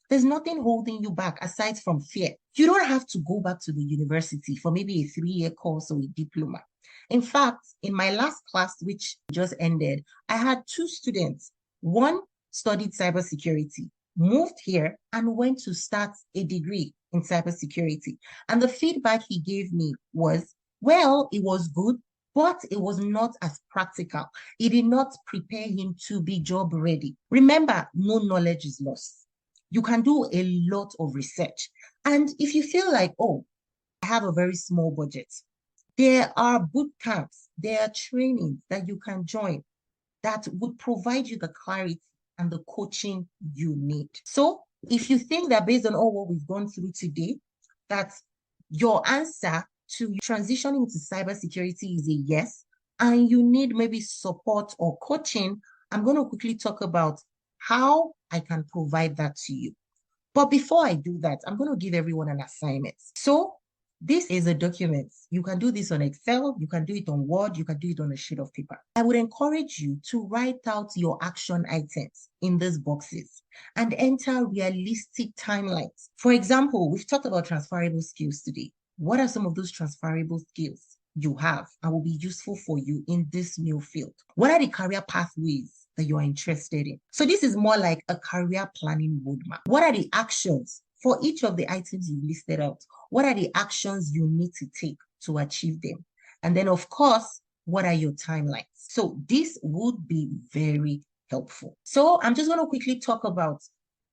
There's nothing holding you back aside from fear. You don't have to go back to the university for maybe a 3-year course or a diploma. In fact, in my last class, which just ended, I had 2 students. One studied cybersecurity, moved here, and went to start a degree in cybersecurity. And the feedback he gave me was, well, it was good, but it was not as practical. It did not prepare him to be job ready. Remember, no knowledge is lost. You can do a lot of research. And if you feel like, oh, I have a very small budget, there are boot camps, there are trainings that you can join that would provide you the clarity and the coaching you need. So if you think that based on all what we've gone through today, that your answer to transitioning to cybersecurity is a yes, and you need maybe support or coaching, I'm going to quickly talk about how I can provide that to you. But before I do that, I'm going to give everyone an assignment. So this is a document. You can do this on Excel, you can do it on Word, you can do it on a sheet of paper. I would encourage you to write out your action items in these boxes and enter realistic timelines. For example, we've talked about transferable skills today. What are some of those transferable skills you have and will be useful for you in this new field? What are the career pathways that you are interested in? So this is more like a career planning roadmap. What are the actions for each of the items you listed out? What are the actions you need to take to achieve them? And then, of course, what are your timelines? So this would be very helpful. So I'm just going to quickly talk about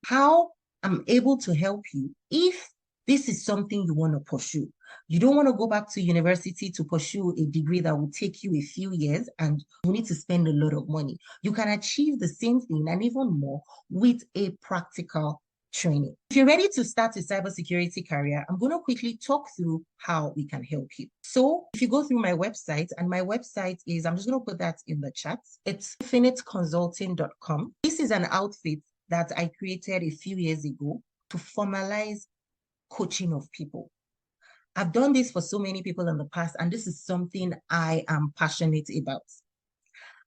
how I'm able to help you if this is something you want to pursue. You don't want to go back to university to pursue a degree that will take you a few years and you need to spend a lot of money. You can achieve the same thing and even more with a practical training. If you're ready to start a cybersecurity career, I'm going to quickly talk through how we can help you. So if you go through my website, and my website is, I'm just going to put that in the chat. It's infiniteconsulting.com. This is an outfit that I created a few years ago to formalize coaching of people. I've done this for so many people in the past, and this is something I am passionate about.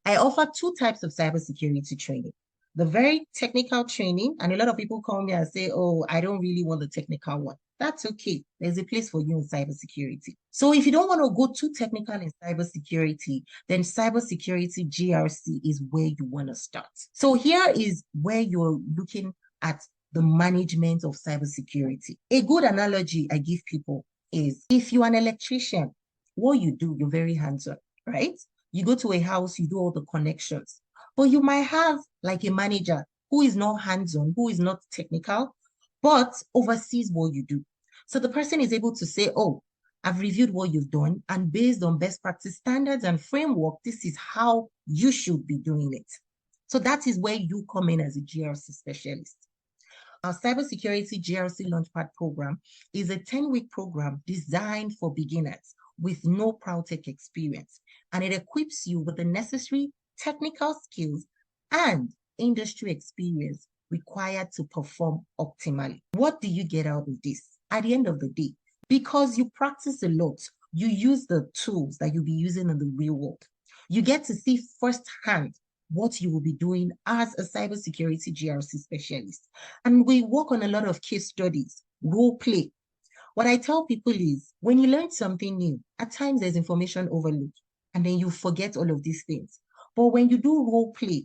I offer 2 types of cybersecurity training. The very technical training, and a lot of people call me and say, oh, I don't really want the technical one. That's okay. There's a place for you in cybersecurity. So if you don't want to go too technical in cybersecurity, then Cybersecurity GRC is where you want to start. So here is where you're looking at the management of cybersecurity. A good analogy I give people is if you're an electrician, what you do, you're very hands-on, right? You go to a house, you do all the connections, but you might have like a manager who is not hands-on, who is not technical, but oversees what you do. So the person is able to say, oh, I've reviewed what you've done, and based on best practice standards and framework, this is how you should be doing it. So that is where you come in as a GRC specialist. Our Cybersecurity GRC Launchpad program is a 10-week program designed for beginners with no ProwTech experience, and it equips you with the necessary technical skills and industry experience required to perform optimally. What do you get out of this? At the end of the day, because you practice a lot, you use the tools that you'll be using in the real world. You get to see firsthand what you will be doing as a cybersecurity GRC specialist. And we work on a lot of case studies, role play. What I tell people is when you learn something new, at times there's information overload and then you forget all of these things. But when you do role play,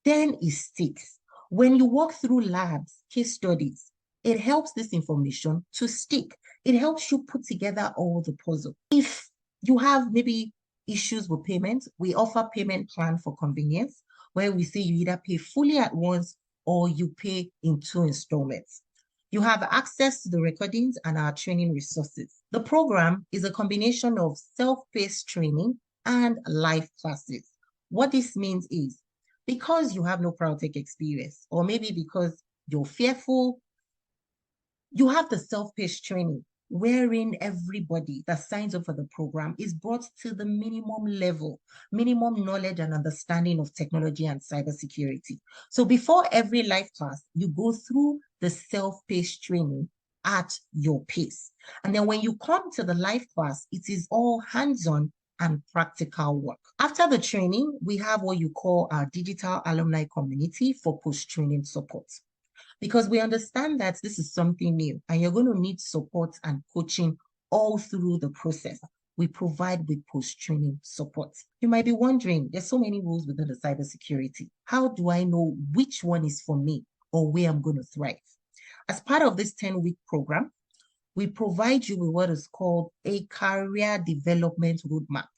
then it sticks. When you walk through labs, case studies, it helps this information to stick. It helps you put together all the puzzle. If you have maybe issues with payment, we offer payment plan for convenience, where we say you either pay fully at once or you pay in 2 installments. You have access to the recordings and our training resources. The program is a combination of self-paced training and live classes. What this means is, because you have no prior tech experience, or maybe because you're fearful, you have the self-paced training wherein everybody that signs up for the program is brought to the minimum level, minimum knowledge and understanding of technology and cybersecurity. So before every live class, you go through the self-paced training at your pace. And then when you come to the live class, it is all hands-on and practical work. After the training, we have what you call our digital alumni community for post-training support, because we understand that this is something new and you're going to need support and coaching all through the process. We provide with post-training support. You might be wondering, there's so many rules within the cybersecurity. How do I know which one is for me or where I'm going to thrive? As part of this 10-week program, we provide you with what is called a career development roadmap.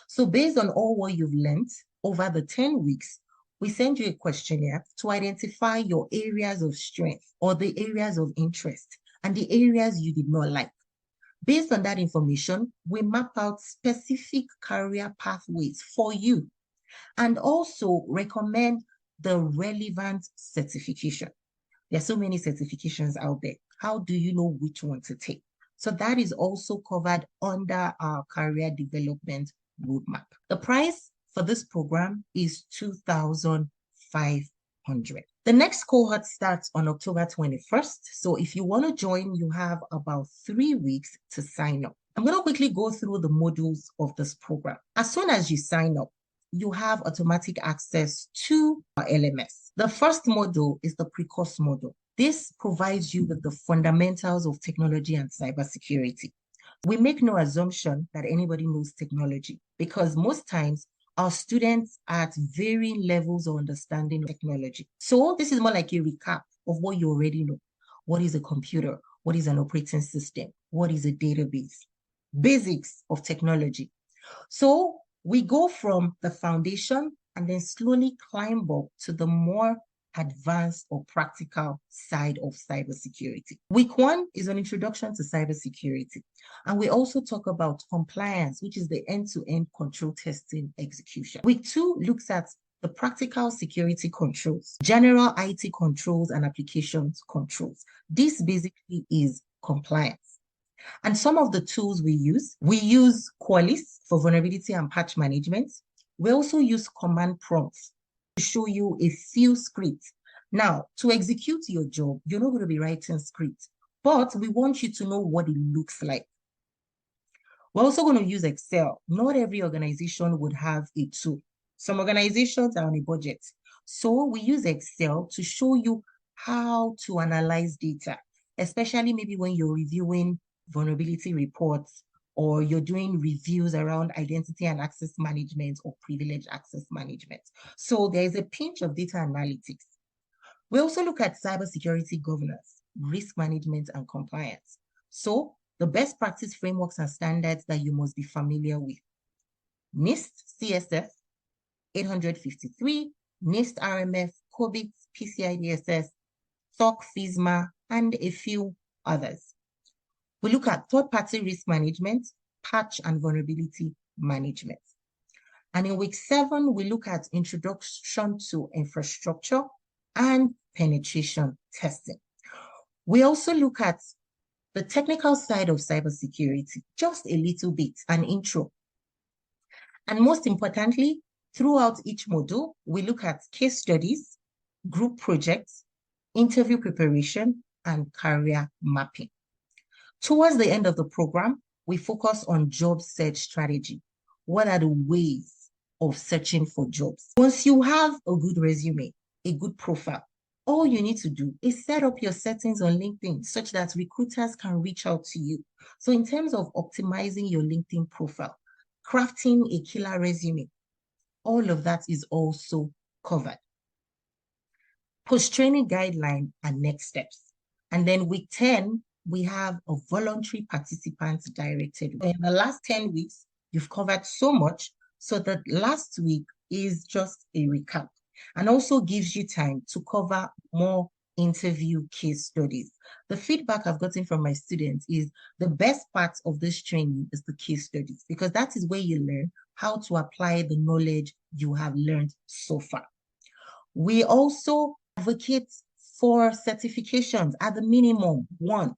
So based on all what you've learned over the 10 weeks, we send you a questionnaire to identify your areas of strength or the areas of interest and the areas you did not like. Based on that information, we map out specific career pathways for you and also recommend the relevant certification. There are so many certifications out there. How do you know which one to take? So that is also covered under our career development roadmap. The price for this program is $2,500. The next cohort starts on October 21st. So if you want to join, you have about 3 weeks to sign up. I'm going to quickly go through the modules of this program. As soon as you sign up, you have automatic access to our LMS. The first module is the pre-course module. This provides you with the fundamentals of technology and cybersecurity. We make no assumption that anybody knows technology because most times our students are at varying levels of understanding of technology. So this is more like a recap of what you already know. What is a computer? What is an operating system? What is a database? Basics of technology. So we go from the foundation and then slowly climb up to the more advanced or practical side of cybersecurity. Week 1 is an introduction to cybersecurity. And we also talk about compliance, which is the end-to-end control testing execution. Week 2 looks at the practical security controls, general IT controls and applications controls. This basically is compliance. And some of the tools we use Qualys for vulnerability and patch management. We also use command prompts to show you a few scripts. Now, to execute your job, you're not going to be writing scripts, but we want you to know what it looks like. We're also going to use Excel. Not every organization would have a tool. Some organizations are on a budget. So we use Excel to show you how to analyze data, especially maybe when you're reviewing vulnerability reports or you're doing reviews around identity and access management or privileged access management. So there is a pinch of data analytics. We also look at cybersecurity governance, risk management, and compliance. So the best practice frameworks and standards that you must be familiar with: NIST CSF 853, NIST RMF, COBIT, PCI DSS, SOC, FISMA, and a few others. We look at third-party risk management, patch and vulnerability management. And in week 7, we look at introduction to infrastructure and penetration testing. We also look at the technical side of cybersecurity, just a little bit, an intro. And most importantly, throughout each module, we look at case studies, group projects, interview preparation, and career mapping. Towards the end of the program, we focus on job search strategy. What are the ways of searching for jobs? Once you have a good resume, a good profile, all you need to do is set up your settings on LinkedIn such that recruiters can reach out to you. So in terms of optimizing your LinkedIn profile, crafting a killer resume, all of that is also covered. Post-training guideline and next steps. And then week 10, we have a voluntary participants directed. In the last 10 weeks, you've covered so much, so that last week is just a recap and also gives you time to cover more interview case studies. The feedback I've gotten from my students is the best part of this training is the case studies, because that is where you learn how to apply the knowledge you have learned so far. We also advocate for certifications at the minimum one.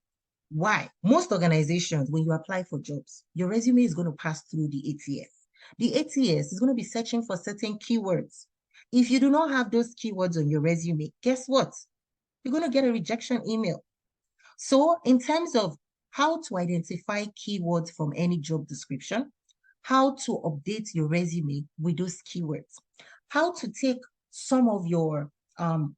Why? Most organizations, when you apply for jobs, your resume is going to pass through the ATS. The ATS is going to be searching for certain keywords. If you do not have those keywords on your resume, guess what? You're going to get a rejection email. So in terms of how to identify keywords from any job description, how to update your resume with those keywords, how to take some of your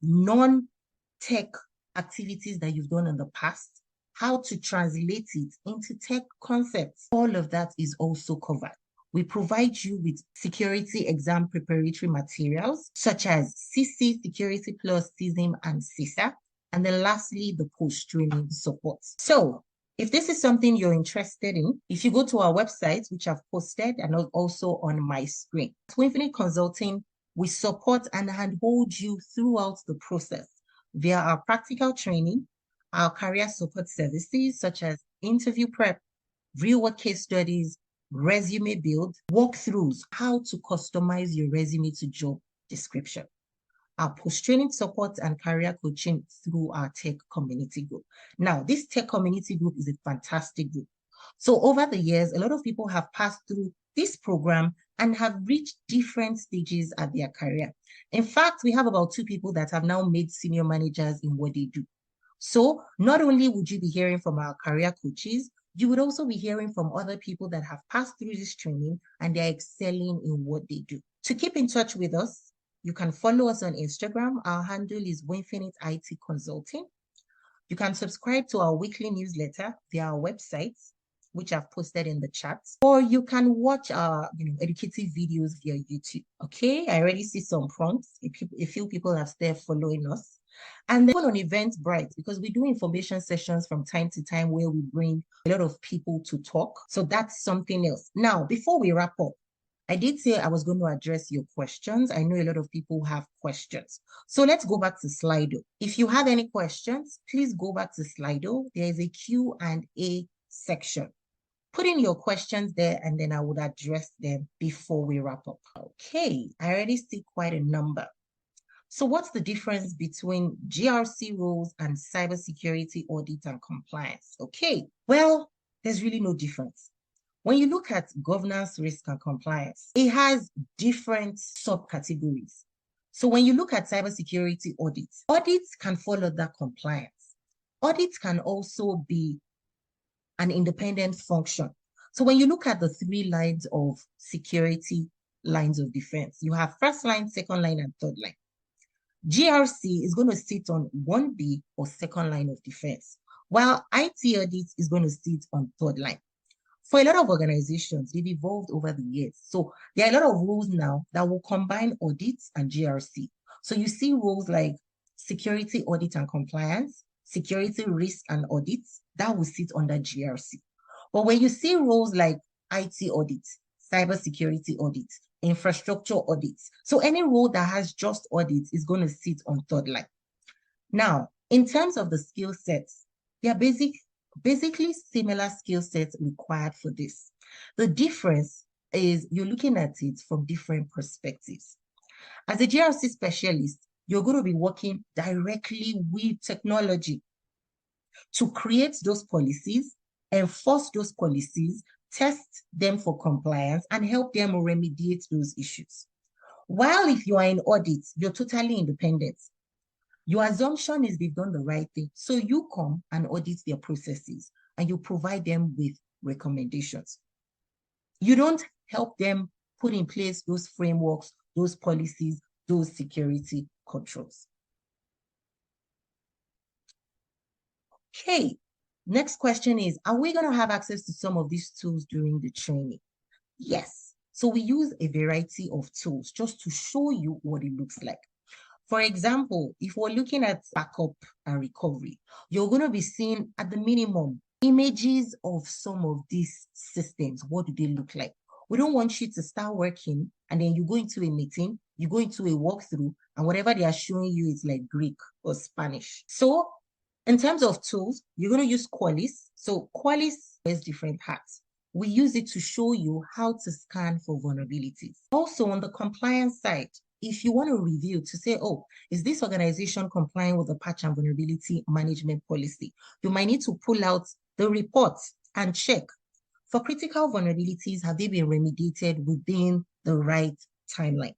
non-tech activities that you've done in the past, how to translate it into tech concepts, all of that is also covered. We provide you with security exam preparatory materials, such as CC, Security Plus, CISM, and CISA. And then lastly, the post-training support. So if this is something you're interested in, if you go to our website, which I've posted and also on my screen, Twinfinite Consulting, we support and handhold you throughout the process via our practical training, our career support services, such as interview prep, real-world case studies, resume build, walkthroughs, how to customize your resume to job description, our post-training support and career coaching through our tech community group. Now, this tech community group is a fantastic group. So over the years, a lot of people have passed through this program and have reached different stages at their career. In fact, we have about 2 people that have now made senior managers in what they do. So not only would you be hearing from our career coaches, you would also be hearing from other people that have passed through this training and they're excelling in what they do. To keep in touch with us, you can follow us on Instagram. Our handle is Winfinite IT Consulting. You can subscribe to our weekly newsletter via our website, which I've posted in the chat, or you can watch our educative videos via YouTube. Okay, I already see some prompts. A few people have started following us. And then on Eventbrite, because we do information sessions from time to time where we bring a lot of people to talk. So that's something else. Now, before we wrap up, I did say I was going to address your questions. I know a lot of people have questions. So let's go back to Slido. If you have any questions, please go back to Slido. There is a Q&A section. Put in your questions there and then I would address them before we wrap up. Okay, I already see quite a number. So what's the difference between GRC rules and cybersecurity audit and compliance? Okay, well, there's really no difference. When you look at governance, risk, and compliance, it has different subcategories. So when you look at cybersecurity audits, audits can follow that compliance. Audits can also be an independent function. So when you look at the 3 lines of security lines of defense, you have first line, second line, and third line. GRC is going to sit on 1B or second line of defense, while IT audit is going to sit on third line. For a lot of organizations, they've evolved over the years. So there are a lot of rules now that will combine audits and GRC. So you see rules like security audit and compliance, security risk and audits, that will sit under GRC. But when you see rules like IT audits, cybersecurity audits, infrastructure audits, so any role that has just audits is going to sit on third line. Now, in terms of the skill sets, there are basically similar skill sets required for this. The difference is you're looking at it from different perspectives. As a GRC specialist, you're going to be working directly with technology to create those policies, enforce those policies, test them for compliance, and help them remediate those issues. While if you are in audit, you're totally independent. Your assumption is they've done the right thing. So you come and audit their processes and you provide them with recommendations. You don't help them put in place those frameworks, those policies, those security controls. Okay, next question is, are we going to have access to some of these tools during the training? Yes. So we use a variety of tools just to show you what it looks like. For example, if we're looking at backup and recovery, you're going to be seeing at the minimum images of some of these systems. What do they look like? We don't want you to start working and then you go into a meeting, you go into a walkthrough, And whatever they are showing you is like Greek or Spanish. So in terms of tools, you're going to use Qualys. So Qualys wears different hats. We use it to show you how to scan for vulnerabilities. Also on the compliance side, if you want to review to say, oh, is this organization complying with the patch and vulnerability management policy? You might need to pull out the reports and check for critical vulnerabilities, have they been remediated within the right timeline?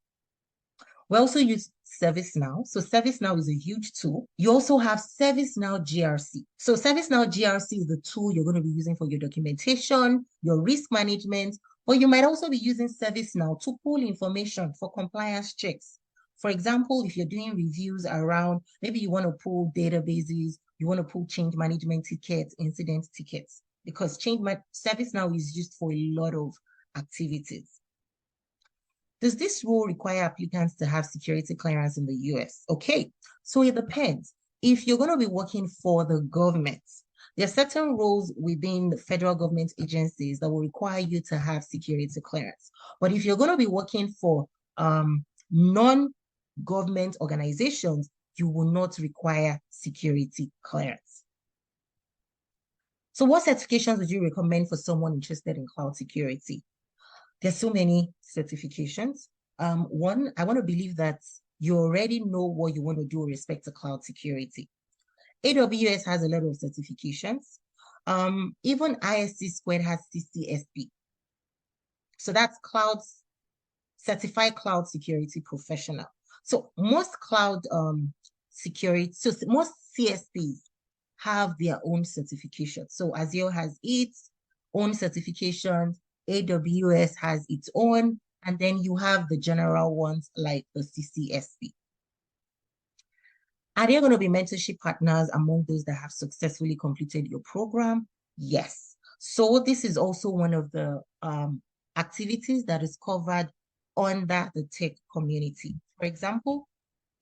We also use ServiceNow. So ServiceNow is a huge tool. You also have ServiceNow GRC. So ServiceNow GRC is the tool you're going to be using for your documentation, your risk management, but you might also be using ServiceNow to pull information for compliance checks. For example, if you're doing reviews around, maybe you want to pull databases, you want to pull change management tickets, incident tickets, because ServiceNow is used for a lot of activities. Does this role require applicants to have security clearance in the US? Okay, so it depends. If you're going to be working for the government, there are certain roles within the federal government agencies that will require you to have security clearance. But if you're going to be working for non-government organizations, you will not require security clearance. So what certifications would you recommend for someone interested in cloud security? There's so many certifications. One, I want to believe that you already know what you want to do with respect to cloud security. AWS has a lot of certifications. Even ISC Squared has CCSP. So that's Certified Cloud Security Professional. So most cloud security, so most CSPs have their own certification. So Azure has its own certification, AWS has its own, and then you have the general ones like the CCSP. Are there going to be mentorship partners among those that have successfully completed your program? Yes. So this is also one of the activities that is covered under the tech community. For example,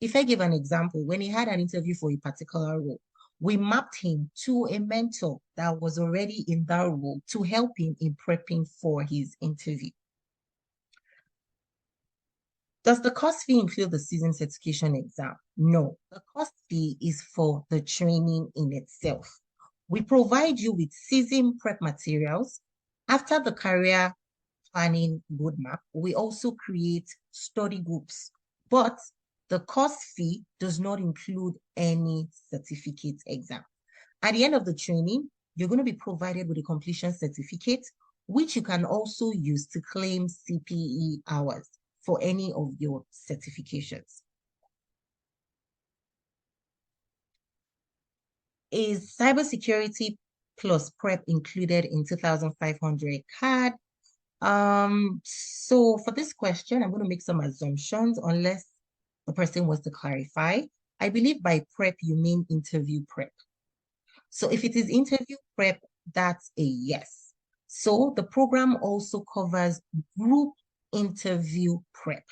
if I give an example, when he had an interview for a particular role, we mapped him to a mentor that was already in that role to help him in prepping for his interview. Does the course fee include the season certification exam? No, the course fee is for the training in itself. We provide you with season prep materials. After the career planning roadmap, we also create study groups, but the course fee does not include any certificate exam. At the end of the training, you're going to be provided with a completion certificate, which you can also use to claim CPE hours for any of your certifications. Is cybersecurity plus prep included in 2,500 CAD? So for this question, I'm going to make some assumptions unless the person wants to clarify. I believe by prep, you mean interview prep. So if it is interview prep, that's a yes. So the program also covers group interview prep.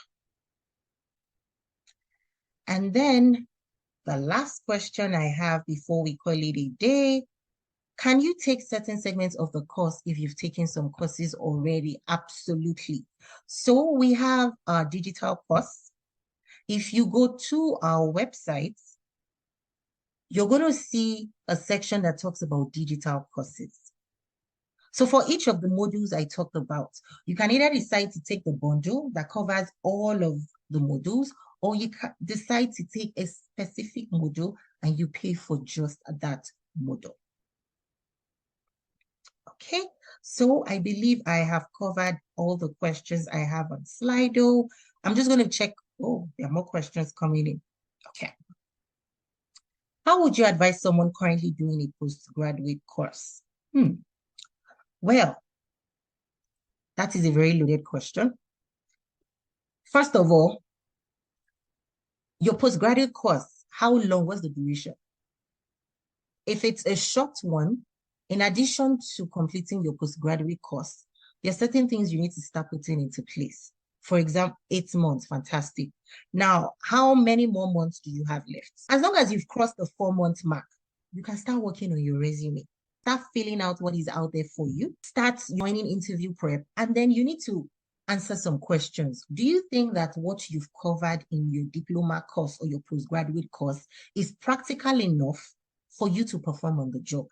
And then the last question I have before we call it a day, can you take certain segments of the course if you've taken some courses already? Absolutely. So we have our digital course. If you go to our website, you're going to see a section that talks about digital courses. So for each of the modules I talked about, you can either decide to take the bundle that covers all of the modules, or you can decide to take a specific module and you pay for just that module. Okay, so I believe I have covered all the questions I have on Slido. I'm just going to check. Oh, there are more questions coming in. Okay. How would you advise someone currently doing a postgraduate course? Well, that is a very loaded question. First of all, your postgraduate course, how long was the duration? If it's a short one, in addition to completing your postgraduate course, there are certain things you need to start putting into place. For example, 8 months, fantastic. Now, how many more months do you have left? As long as you've crossed the 4-month mark, you can start working on your resume. Start filling out what is out there for you. Start joining interview prep. And then you need to answer some questions. Do you think that what you've covered in your diploma course or your postgraduate course is practical enough for you to perform on the job?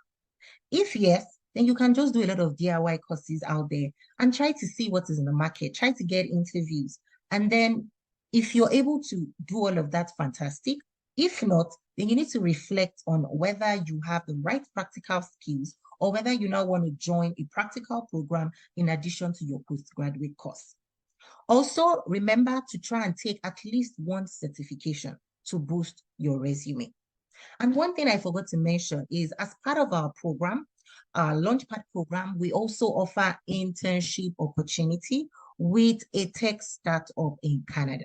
If yes, then you can just do a lot of DIY courses out there and try to see what is in the market, try to get interviews. And then if you're able to do all of that, fantastic. If not, then you need to reflect on whether you have the right practical skills or whether you now want to join a practical program in addition to your postgraduate course. Also, remember to try and take at least one certification to boost your resume. And one thing I forgot to mention is as part of our program, our Launchpad program, we also offer internship opportunity with a tech startup in Canada.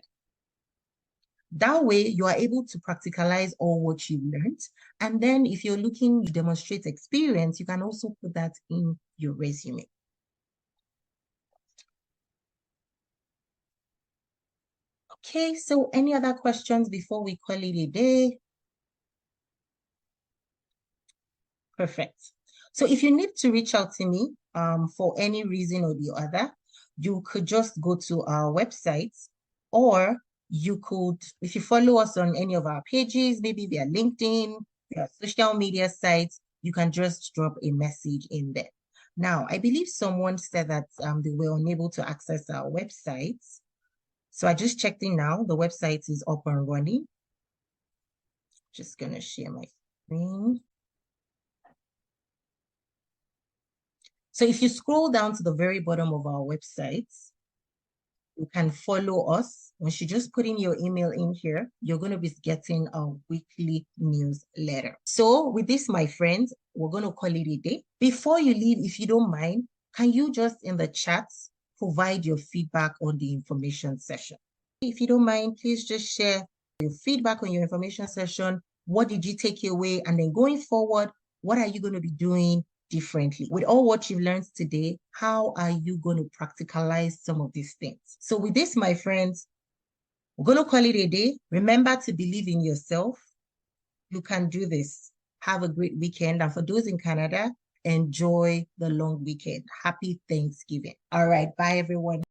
That way, you are able to practicalize all what you learned. And then if you're looking to demonstrate experience, you can also put that in your resume. Okay, so any other questions before we call it a day? Perfect. So if you need to reach out to me for any reason or the other, you could just go to our website, or you could, if you follow us on any of our pages, maybe via LinkedIn, via social media sites, you can just drop a message in there. Now, I believe someone said that they were unable to access our website. So I just checked in now. The website is up and running. Just going to share my screen. So if you scroll down to the very bottom of our website, you can follow us. Once you just put in your email in here, you're going to be getting a weekly newsletter. So with this, my friends, we're going to call it a day. Before you leave, if you don't mind, can you just in the chat provide your feedback on the information session? If you don't mind, please just share your feedback on your information session. What did you take away? And then going forward, what are you going to be doing differently? With all what you've learned today, how are you going to practicalize some of these things? So with this, my friends, we're going to call it a day. Remember to believe in yourself. You can do this. Have a great weekend. And for those in Canada, enjoy the long weekend. Happy Thanksgiving. All right. Bye, everyone.